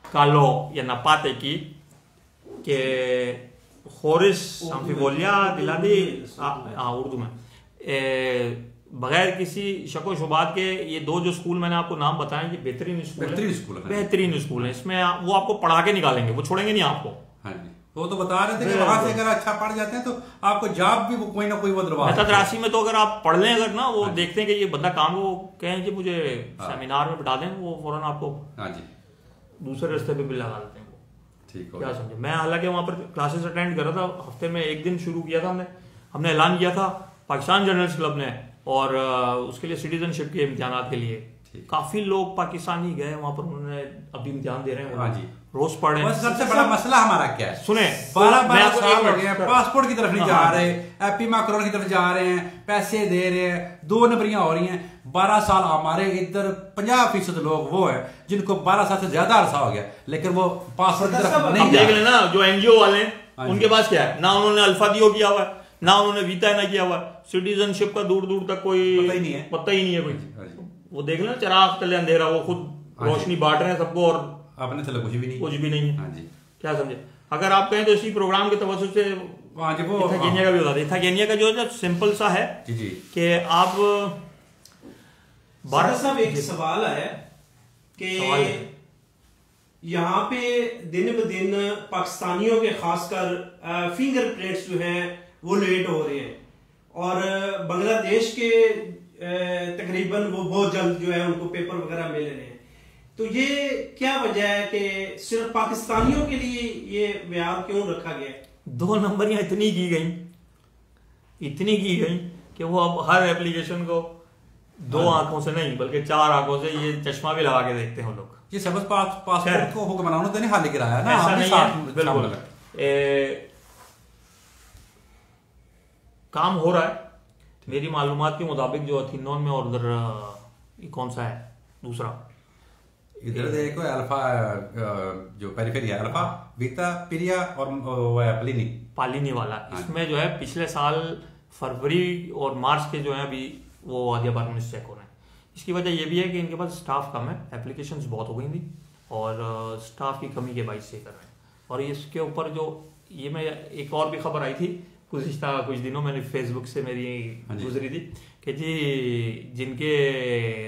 καλό για να πάτε εκεί και χωρίς αμφιβολία, δηλαδή उर्दू में बगैर किसी शको शुबात के ये 2 जो स्कूल मैंने आपको नाम बताए ये बेहतरीन स्कूल है। इसमें वो आपको पढ़ा के निकालेंगे, वो छोड़ेंगे नहीं आपको। हाँ जी, वो तो बता रहे थे कि वहां से अगर अच्छा पढ़ जाते हैं तो आपको जॉब भी कोई ना कोई वो दिलवा। मेथाद्रासी में तो अगर आप पढ़ लें अगर ना, वो देखते हैं कि ये बंदा काम, वो कहें कि मुझे सेमिनार में बिठा दें, वो फौरन आपको दूसरे रास्ते पे भी लगा देते हैं। ठीक, क्या समझे। मैं हालांकि वहां पर क्लासेस अटेंड कर रहा था, हफ्ते में 1 दिन शुरू किया था हमने ऐलान किया था पाकिस्तान जर्नलिस्ट क्लब ने, और उसके लिए सिटीजनशिप के इम्तिहान के लिए काफी लोग पाकिस्तानी गए वहां पर, उन्होंने अभी इम्तिहान दे रहे हैं। हाँ जी, रोज पढ़ रहे हैं। सबसे बड़ा मसला हमारा क्या है, सुने, 12 साल हो गए, पासपोर्ट की तरफ नहीं जा रहे, एपी माकरून की तरफ जा रहे हैं, पैसे दे रहे हैं, 2 नंबरियां हो रही हैं। 12 साल हमारे इधर 50% लोग वो है जिनको 12 साल से ज्यादा अरसा हो गया, लेकिन वो पासपोर्ट की तरफ नहीं। देख लेना जो एनजीओ वाले हैं उनके पास क्या है, ना उन्होंने अल्फा दियो किया हुआ है, ना उन्होंने वीता ना किया हुआ है, सिटीजनशिप का दूर दूर तक कोई पता ही नहीं है कोई। वो देख लेना चिराग तले अंधेरा, वो खुद रोशनी बांट रहे हैं सबको और अपने तले कुछ भी नहीं है। हाँ जी, क्या समझे। अगर आप कहें तो इसी प्रोग्राम के तवज्जुह से इथाकेनिया का भी बता दें। इथाकेनिया का जो है सिंपल सा है कि आप साहब एक सवाल है कि यहाँ पे दिन ब दिन पाकिस्तानियों के खासकर फिंगरप्रिंट्स जो हैं वो लेट हो रहे हैं, और बांग्लादेश के तकरीबन वो बहुत जल्द जो है उनको पेपर वगैरह मिल रहे हैं। तो ये क्या वजह है कि सिर्फ पाकिस्तानियों के लिए ये म्यार क्यों रखा गया? 2 नंबरियां इतनी की गई कि वो अब हर एप्लीकेशन को 2 आंखों से नहीं बल्कि 4 आंखों से ये चश्मा भी लगा के देखते हैं लोग। ये सबस पासपोर्ट को हुक्म बनाना तो नहीं हाल गिराया ना, ऐसा नहीं है, बिल्कुल काम हो रहा है। मेरी मालूमात के मुताबिक जो अथीनोन में और उधर कौन सा है दूसरा, इधर देखो अल्फा जो पेरिफेरी है, अल्फा बीटा पिरिया और पालिनी वाला, इसमें जो है पिछले साल फरवरी और मार्च के जो है अभी वो आदिया परमिट चेक हो रहे हैं। इसकी वजह ये भी है कि इनके पास स्टाफ कम है, एप्लीकेशंस बहुत हो गई थी और स्टाफ की कमी के बाइस से कर रहे हैं। और इसके ऊपर जो ये मैं एक और भी खबर आई थी कुछ दिनों मैंने फेसबुक से मेरी गुजरी थी कि जी जिनके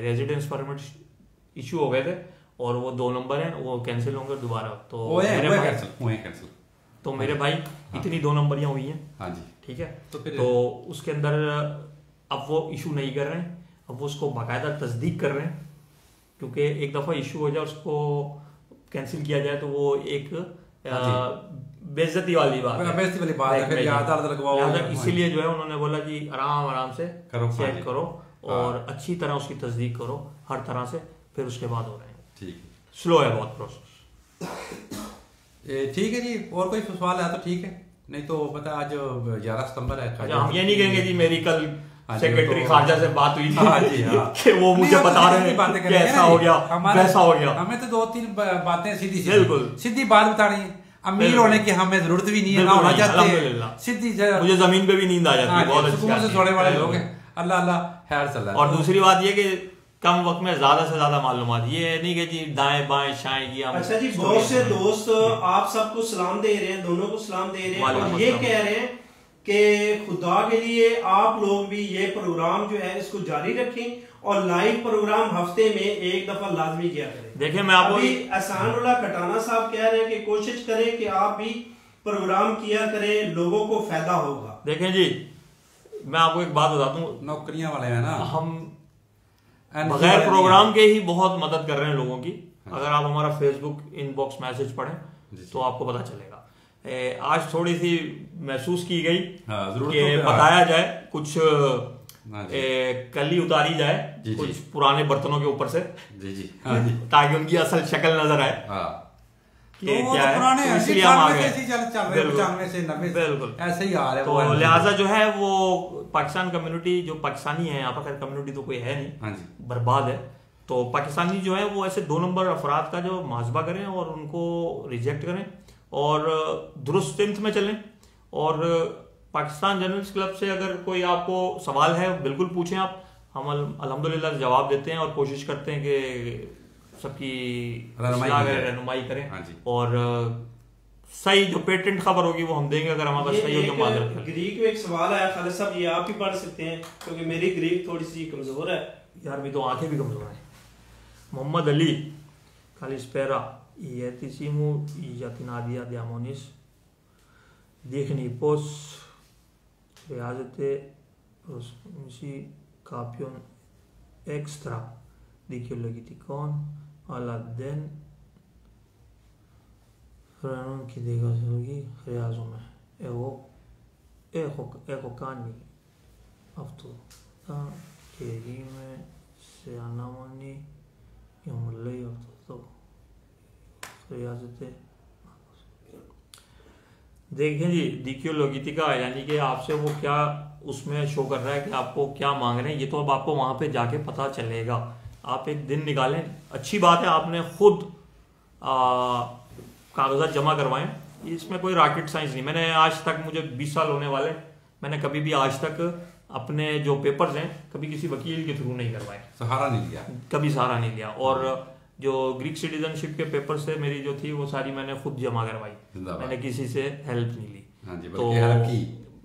रेजिडेंस परमिट इशू हो गए थे और वो 2 नंबर हैं वो कैंसिल होंगे दोबारा। तो मेरे भाई इतनी 2 नंबरियां हुई हैं, हाँ जी ठीक है। तो उसके अंदर अब वो इशू नहीं कर रहे हैं, अब वो उसको बाकायदा तस्दीक कर रहे हैं, क्योंकि एक दफा इशू हो जाए उसको कैंसिल किया जाए तो वो एक बेइज्जती वाली बात है, फिर लगवाओ। इसीलिए जो है उन्होंने बोला कि आराम से चेक करो और अच्छी तरह उसकी तस्दीक करो हर तरह से, फिर उसके बाद हो रहे हैं। ठीक, स्लो है बहुत प्रोसेस। ठीक है जी, और कोई सवाल है तो ठीक है, नहीं तो पता आज 11 सितंबर है। हम ये नहीं कहेंगे जी मेरी कल सेक्रेटरी खारजा से बात हुई थी कि वो मुझे बता रहे हैं कि ऐसा हो गया वैसा हो गया। हमें तो 2-3 बातें सीधी बात बता रही है। अमीर होने की हमें जरूरत भी नहीं है, ना होना चाहते हैं, सीधी मुझे जमीन पे भी नींद आ जाती है, बहुत सुकून से सोने वाले लोग हैं। अल्लाह अल्लाह खैर चल रहा है। और दूसरी बात ये कि कम वक्त में ज्यादा से ज्यादा मालूमात, ये नहीं कि जी दाएं बाएं शाएं की। अच्छा जी, बहुत से दोस्त आप सबको सलाम दे रहे हैं, दोनों को सलाम दे रहे हैं और ये कह रहे हैं कि खुदा के लिए आप लोग भी ये प्रोग्राम जो है इसको जारी रखें और लाइव प्रोग्राम हफ्ते में एक दफा लाजमी किया करें। देखिए मैं आपको एहसानुल्लाह खटाना साहब कह रहे हैं कि कोशिश करें कि आप भी प्रोग्राम किया करें, लोगों को फायदा होगा। देखें जी मैं आपको एक बात बता दूं, नौकरियां वाले हैं ना, हम बगैर प्रोग्राम के ही बहुत मदद कर रहे हैं लोगों की। अगर आप हमारा फेसबुक इनबॉक्स मैसेज पढ़ें तो आपको पता चलेगा। आज थोड़ी सी महसूस की गई कि बताया जाए, कुछ कली उतारी जाए कुछ पुराने बर्तनों के ऊपर से, ताकि उनकी असल शक्ल नजर आए कि क्या है। इसलिए हम आ गए, बिल्कुल ऐसे ही आ रहे हैं। तो लिहाजा जो है वो पाकिस्तान कम्युनिटी, जो पाकिस्तानी है यहाँ पर, खैर कम्युनिटी तो कोई है नहीं, बर्बाद है। तो पाकिस्तानी जो है वो ऐसे 2 नंबर अफराद का जो मुहासबा करें और उनको रिजेक्ट करें और दुरुस्त सिमत में चलें। और पाकिस्तान जर्नलिस्ट क्लब से अगर कोई आपको सवाल है बिल्कुल पूछें आप, हम अल्हम्दुलिल्लाह जवाब देते हैं और कोशिश करते हैं कि सबकी रहनुमाई करें। और सही जो पेटेंट खबर होगी वो हम देंगे अगर हमारे पास सही होगी। ग्रीक में एक सवाल आया खालिद साहब, ये आप ही पढ़ सकते हैं क्योंकि मेरी ग्रीक थोड़ी सी कमजोर है। यार भी तो आंखें भी कमजोर हैं। मोहम्मद अली कालिस्पेरा Ietisimu για την άδεια διαμονής δείχνει πως χρειάζεται προσμίση κάποιων έξτρα δικαιολογητικών, αλλά δεν φρενούν και δικαιολογοί χρειάζομαι. Εγώ έχω κάνει αυτό και είμαι σε ανάμονη για μου λέει αυτό. देखें जी, दिक्योलोगितिका यानी कि आपसे वो क्या उसमें शो कर रहा है कि आपको क्या मांग रहे हैं, ये तो अब आपको वहां पे जाके पता चलेगा। आप एक दिन निकालें, अच्छी बात है आपने खुद कागजात जमा करवाएं, इसमें कोई रॉकेट साइंस नहीं। मैंने आज तक, मुझे 20 साल होने वाले, मैंने कभी भी आज तक अपने जो पेपर्स हैं कभी किसी वकील के थ्रू नहीं करवाए, सहारा नहीं लिया, कभी सहारा नहीं लिया। और जो ग्रीक सिटीजनशिप के पेपर से मेरी जो थी वो सारी मैंने खुद जमा करवाई, मैंने किसी से हेल्प नहीं ली। तो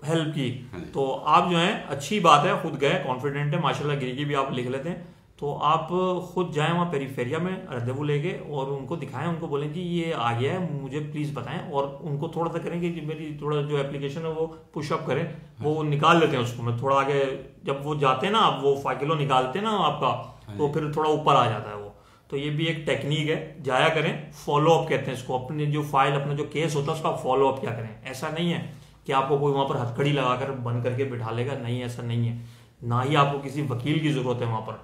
हेल्प की तो आप जो है अच्छी बात है, खुद गए, कॉन्फिडेंट है माशाल्लाह, ग्रीकी भी आप लिख लेते हैं तो आप खुद जाएं वहाँ पेरीफेरिया में रद्देवू लेके और उनको दिखाएं, उनको बोलें कि ये आ गया है, मुझे प्लीज़ बताएं, और उनको थोड़ा सा करें कि मेरी थोड़ा जो एप्लीकेशन है वो पुशअप करें, वो निकाल लेते हैं उसको। मैं थोड़ा आगे जब वो जाते हैं ना, आप वो 5 किलो निकालते हैं ना आपका, तो फिर थोड़ा ऊपर आ जाता है वो। तो ये भी एक टेक्निक है, जाया करें, फॉलो अप कहते हैं इसको। अपने जो फाइल, अपना जो केस होता है उसका फॉलो अप क्या करें। ऐसा नहीं है कि आपको कोई वहां पर हथकड़ी लगाकर बंद करके बिठा लेगा, नहीं, ऐसा नहीं है। ना ही आपको किसी वकील की जरूरत है वहां पर,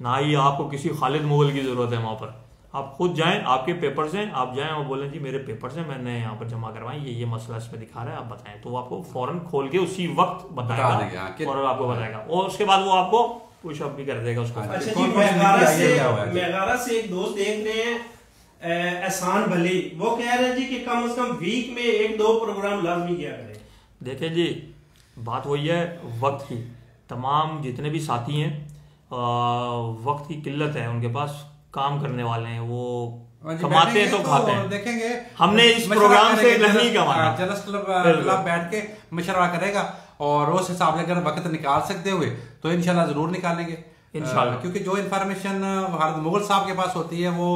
ना ही आपको किसी खालिद मुगल की जरूरत है वहां पर। आप खुद जाएं, आपके पेपर्स हैं, आप जाएं और बोलें जी मेरे पेपर्स हैं, मैंने यहाँ पर जमा करवाए, ये मसला इसमें दिखा रहा है, आप बताएं। तो आपको फौरन खोल के उसी वक्त बताएगा और आपको बताएगा, और उसके बाद वो आपको पुशअप भी कर देगा उसको। अच्छा जी, मेघारा से एक दोस्त देख रहे हैं, एहसान भली, वो कह रहे हैं जी कि कम से कम वीक में 1-2 प्रोग्राम लाजमी किया करें। देखिए जी, बात वही है वक्त की। तमाम जितने भी साथी हैं, वक्त की किल्लत है उनके पास, काम करने वाले हैं, वो कमाते हैं तो खाते हैं। देखेंगे हमने इस प्रोग्राम से नहीं कमाया, जलस क्लब बैठ के मशवरा करेगा और उस हिसाब से अगर वक्त निकाल सकते हुए तो इंशाल्लाह जरूर निकालेंगे इंशाल्लाह। क्योंकि जो इन्फॉर्मेशन खालिद मुगल साहब के पास होती है वो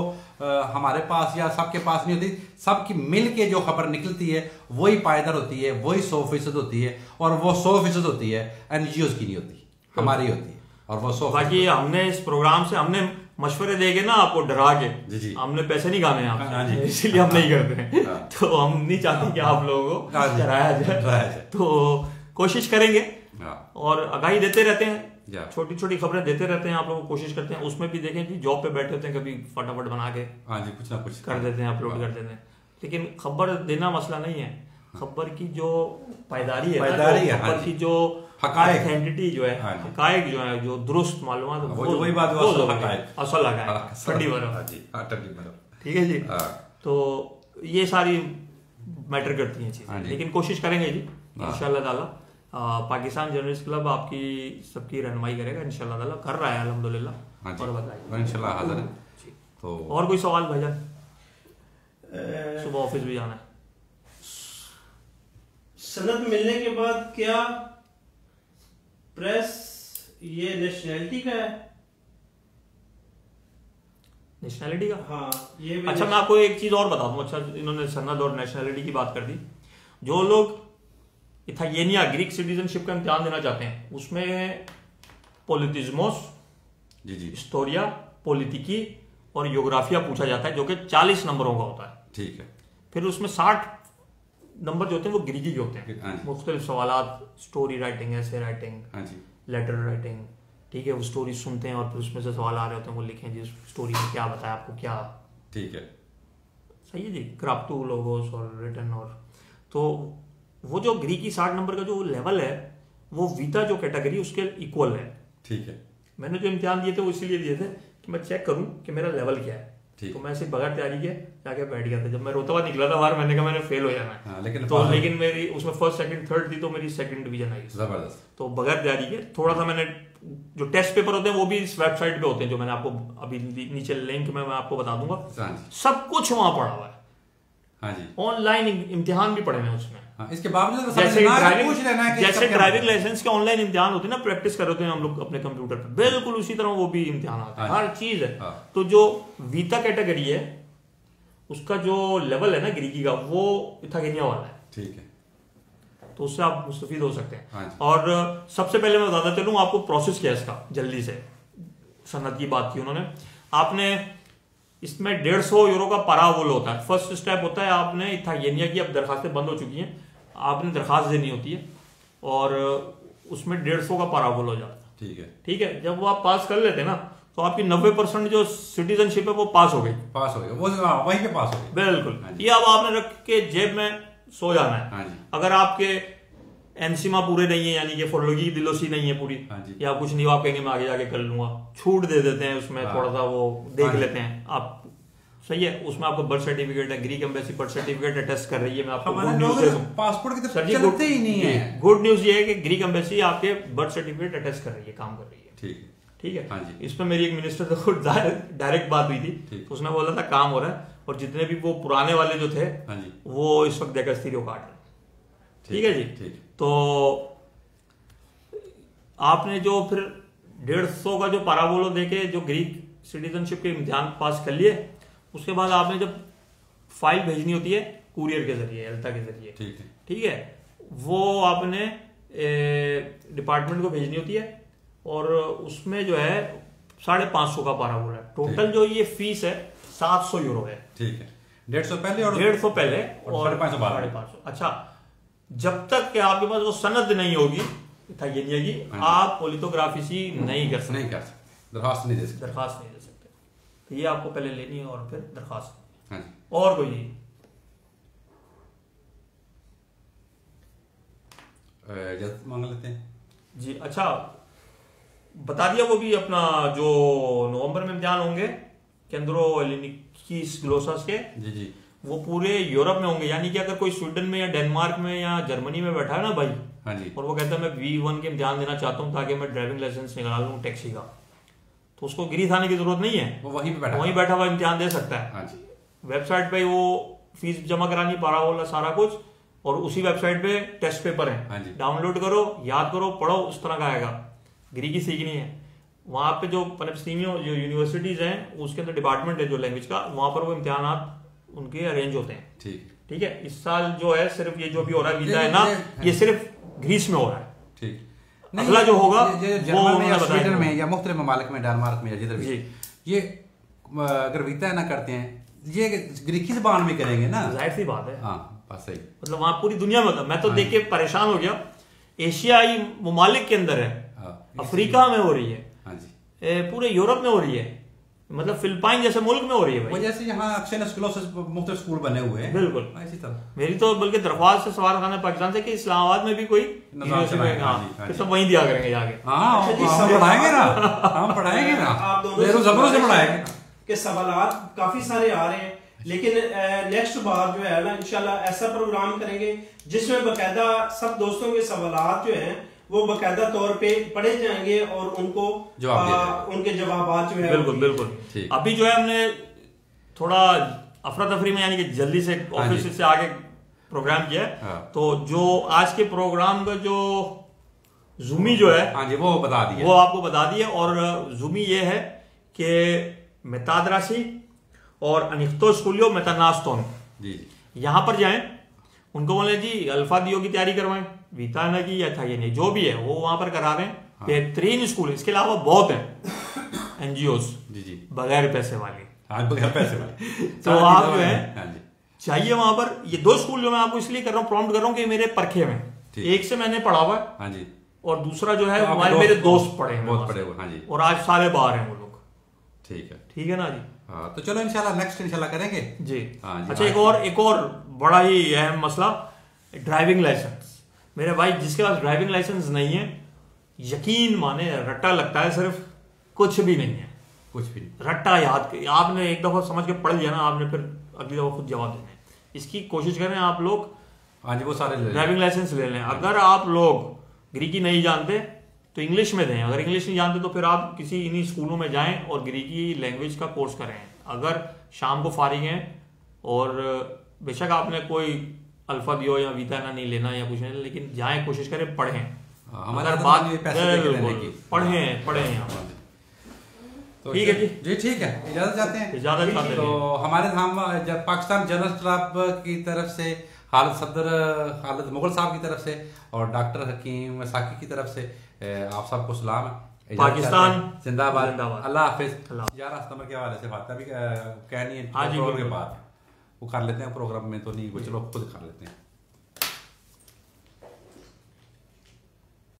हमारे पास या सबके पास नहीं होती। सबकी मिल के जो खबर निकलती है वही पायदार होती है, वही 100% होती है, और वो 100% होती है एनजीओ की नहीं होती, हमारी होती है। और वो 100%। बाकी हमने इस प्रोग्राम से हमने मशवरे देंगे ना आपको डरा के, हमने पैसे नहीं खाने आपसे, इसीलिए हम नहीं करते हैं। तो हम नहीं चाहते कि आप लोगों को डराया जाए, तो कोशिश करेंगे और आगाही देते रहते हैं, छोटी छोटी खबरें देते रहते हैं आप लोगों को, कोशिश करते हैं। उसमें भी देखें जी, जॉब पे बैठे होते हैं, कभी फटाफट बना के कुछ ना कुछ कर देते हैं, अपलोड कर देते हैं। लेकिन खबर देना मसला नहीं है, खबर की जो पायदारी है, खबर की जो ऑथेंटिटी जो है, हकायक जो है, जो दुरुस्त मालूमात, वही बात असल हकायक, ठंडी बर्फ, ठीक है जी। तो ये सारी मैटर करती हैं चीजें, लेकिन कोशिश करेंगे जी इंशाल्लाह ताला। पाकिस्तान जर्नलिस्ट क्लब आपकी सबकी रहनुमाई करेगा इंशाल्लाह ताला, कर रहा है अल्हम्दुलिल्लाह। और बताइए इंशाल्लाह हाजिर है। तो और कोई सवाल भाईजान? सुबह ऑफिस भी जाना है। सनद मिलने के बाद क्या प्रेस ये नेशनैलिटी का है? नेशनैलिटी का? हाँ, ये अच्छा, मैं आपको एक चीज और बता दूं। अच्छा, इन्होंने सनद और नेशनैलिटी की बात कर दी। जो लोग इथालियनिया ग्रीक सिटीजनशिप का इम्तिहान देना चाहते हैं, उसमें पोलिटिज्मोस, हिस्टोरिया, पॉलिटिकी और योग्राफिया पूछा जाता है, जो कि 40 नंबरों का होता है। ठीक है। फिर उसमें 60 नंबर जो होते हैं वो ग्रीकी के होते हैं। मुख्तलिफ सवालात, स्टोरी राइटिंग, ऐसे राइटिंग, लेटर राइटिंग, ठीक है। वो स्टोरी सुनते हैं और फिर उसमें से सवाल आ रहे होते हैं, वो लिखें जी स्टोरी में क्या बताया आपको, क्या, ठीक है, सही है जी। क्राप्टू, लोगोस और रिटन। और तो वो जो ग्रीकी 60 नंबर का जो लेवल है, वो वीता जो कैटेगरी उसके इक्वल है। ठीक है। मैंने जो इम्तिहान दिए थे वो इसीलिए दिए थे कि मैं चेक करूं कि मेरा लेवल क्या है। तो मैं सिर्फ बगैर तैयारी के जाके बैठ गया था। जब मैं रोता हुआ निकला था बाहर, मैंने कहा मैंने फेल हो जाना है। लेकिन मेरी उसमें फर्स्ट, सेकंड, थर्ड थी, तो मेरी सेकंड डिवीजन आई। जबरदस्त। तो बगैर तैयारी के थोड़ा सा मैंने, जो टेस्ट पेपर होते हैं वो भी इस वेबसाइट पे होते हैं, जो मैंने आपको अभी नीचे लिंक में मैं आपको बता दूंगा, सब कुछ वहां पड़ा हुआ है। हाँ जी। ऑनलाइन इम्तिहान भी पड़े हैं उसमें। इसके बावजूद जैसे ड्राइविंग लाइसेंस के ऑनलाइन इम्तिहान होते हैं ना, प्रैक्टिस कर होते हैं हम लोग अपने कंप्यूटर पे, बिल्कुल उसी तरह वो भी इम्तिहान आता है, हर चीज है। तो जो वीता कैटेगरी है उसका जो लेवल है ना ग्रीकी का, वो इथालियनिया वाला है। ठीक है। तो उससे आप मुस्तफीद हो सकते हैं। और सबसे पहले मैं बताता चलूं आपको प्रोसेस क्या है इसका, जल्दी से। सनद की बात की उन्होंने, आपने इसमें 150 यूरो का परावुल होता है। फर्स्ट स्टेप होता है, आपने इथालियनिया की अब दरखास्तें बंद हो चुकी हैं, आपने दरखास्त देनी होती है और उसमें 150 का परावुल हो जाता है। ठीक है। ठीक है। जब वो आप पास कर लेते हैं ना, तो आपकी 90% जो सिटीजनशिप है वो पास हो गई, वो वहीं पे पास हो गई। बिल्कुल। ये अब आपने रख के जेब में सो जाना है। अगर आपके एनसीमा पूरे नहीं है, यानी कि फॉलोगी दिलोसी नहीं है पूरी, या कुछ नहीं, आप कहेंगे मैं आगे जाके कर लूंगा, छूट दे देते हैं उसमें, थोड़ा सा वो देख लेते हैं आप, सही है। उसमें आपको बर्थ सर्टिफिकेट है, Greek embassy birth certificate attest कर रही है। मैं आपको गुड न्यूज दे दूं, पासपोर्ट की तरफ चलते ही नहीं है। गुड न्यूज ये है कि ग्रीक एम्बेसी आपके बर्थ सर्टिफिकेट अटेस्ट कर रही है, काम कर रही है। ठीक है। ठीक है। इसमें मेरी एक मिनिस्टर से डायरेक्ट बात हुई थी, तो उसने बोला था काम हो रहा है, और जितने भी वो पुराने वाले जो थे वो इस वक्त देकर स्टीरियो काट रहे। ठीक है जी। तो आपने जो फिर 150 का जो पाराबोलो देके जो ग्रीक सिटीजनशिप के इम्तिहान पास कर लिए, उसके बाद आपने जब फाइल भेजनी होती है कुरियर के जरिए, एल्ता के जरिए, ठीक है, वो आपने डिपार्टमेंट को भेजनी होती है, और उसमें जो है 550 का पाराबोला है। टोटल जो ये फीस है 700 यूरो है। ठीक है, 150 पहले और 150 पहले और 550। अच्छा, जब तक कि आपके पास वो सनद नहीं होगी आप पोलिथोग्राफी नहीं कर सकते, दरखास्त नहीं दे सकते। तो ये आपको पहले लेनी है और फिर दरखास्त। हाँ, और कोई इजाजत मांग लेते हैं जी। अच्छा, बता दिया वो भी अपना जो नवंबर में इम्तिहान होंगे केंद्रो एलिनिकीस ग्लोसस के, जी, वो पूरे यूरोप में होंगे। यानी कि अगर कोई स्वीडन में या डेनमार्क में या जर्मनी में बैठा है ना भाई, हाँ जी, और वो कहता है मैं V1 के इम्तिहान देना चाहता हूँ ताकि मैं ड्राइविंग लाइसेंस निकाल लूँ टैक्सी का, तो उसको गिरीस आने की जरूरत नहीं है, वो वहीं बैठा हुआ इम्तिहान दे सकता है। हाँ जी, वेबसाइट पे वो फीस जमा करानी, पाराबोला सारा कुछ, और उसी वेबसाइट पे टेस्ट पेपर है, हाँ जी, डाउनलोड करो, याद करो, पढ़ो, उस तरह का आएगा। ग्रीकी सीखनी है, वहां पे जो पनेप्सीमियो जो यूनिवर्सिटीज हैं उसके अंदर डिपार्टमेंट है जो लैंग्वेज का, वहां पर वो इम्तिहान उनके अरेंज होते हैं। ठीक है, इस साल जो है सिर्फ ये जो भी हो रहा है वीजा है ना, ये सिर्फ ग्रीस में हो रहा है। ठीक, अगला जो होगा जर्मन में या स्वीडन में या मुख्तलिफ ममालिक में, डेनमार्क में या जिधर भी, ये अगर वीजा ना करते हैं, ये ग्रीकी ज़बान में करेंगे ना, जाहिर सी बात है। हाँ, बस सही। मतलब वहां पूरी दुनिया में होता, मैं तो देख के परेशान हो गया। एशियाई ममालिक के अंदर है, अफ्रीका में हो रही है, हाँ जी, पूरे यूरोप में हो रही है, मतलब फिलिपाइन जैसे मुल्क में हो रही है भाई। जैसे यहाँ मुख्तलिफ स्कूल बने हुए हैं, बिल्कुल इसी तरह। मेरी तो बल्कि दरख्वास्त है सवाल खाना पाकिस्तान से कि इस्लामाबाद में भी कोई फिर सब वहीं दिया करेंगे जाके। हम पढ़ाएंगे ना, से पढ़ाएंगे के सवालात काफी सारे आ रहे हैं, लेकिन नेक्स्ट बार जो है ना इंशाल्लाह ऐसा प्रोग्राम करेंगे जिसमें बकायदा सब दोस्तों के सवालात जो हैं वो बकायदा तौर पे पढ़े जाएंगे और उनको उनके जवाब जो है। बिल्कुल। अभी जो है हमने थोड़ा अफरा तफरी में यानी कि जल्दी से ऑफिस से आगे प्रोग्राम किया है, तो जो आज के प्रोग्राम का जो जूमी जो है, हाँ जी, वो बता दिया, वो आपको बता दिया। और जूमी ये है कि मेतादरासी और अनिख्तो स्कूलियो मेतानास्तोन, यहाँ पर जाएं, उनको बोले जी अल्फा दियो की तैयारी करवाएं, वीताना की या था ये नहीं, जो भी है वो वहां पर करा रहे हैं। बेहतरीन स्कूल, इसके अलावा बहुत है एनजीओस बगैर पैसे वाले, तो आप जो है चाहिए वहां पर। ये 2 स्कूल जो मैं आपको इसलिए कर रहा हूँ, प्रॉम्प्ट कर रहा हूँ कि मेरे परखे में, एक से मैंने पढ़ा हुआ है और दूसरा जो है हमारे मेरे दोस्त पढ़े हैं, और आज सारे बाहर हैं वो लोग। ठीक है ना जी। हाँ, तो चलो इंशाल्लाह नेक्स्ट करेंगे जी। अच्छा, एक और बड़ा ही अहम मसला, ड्राइविंग लाइसेंस। मेरे भाई जिसके पास ड्राइविंग लाइसेंस नहीं है, यकीन माने रट्टा लगता है, सिर्फ कुछ भी नहीं है, कुछ भी नहीं। रट्टा याद आपने एक दफा समझ के पढ़ लिया ना, आपने फिर अगली दफा खुद जवाब देना है। इसकी कोशिश करें आप लोग, हाँ जी, वो सारे ड्राइविंग लाइसेंस ले लें। अगर आप लोग ग्रीकी नहीं जानते तो इंग्लिश में दें, अगर इंग्लिश नहीं जानते तो फिर आप किसी इन्हीं स्कूलों में जाएं और ग्रीकी लैंग्वेज का कोर्स करें। अगर शाम को फारिग हैं और बेशक आपने कोई अल्फा दियो या वीताना नहीं लेना या कुछ नहीं, लेकिन जाएं, कोशिश करें, पढ़ें। हमारे बात पढ़ें यहाँ पर। ठीक है जी, ठीक है, इजाजत चाहते हैं। तो हमारे पाकिस्तान जर्नलिस्ट क्लब की तरफ से, खालिद मुगल साहब की तरफ से और डॉक्टर हकीम साकी की तरफ से आप सबको सलाम है। पाकिस्तान जिंदाबाद, अल्लाह हाफिज। 11 सितंबर के हवाले से बात अभी कहनी है, के बाद वो कर लेते हैं प्रोग्राम में, तो नहीं, चलो खुद कर लेते हैं।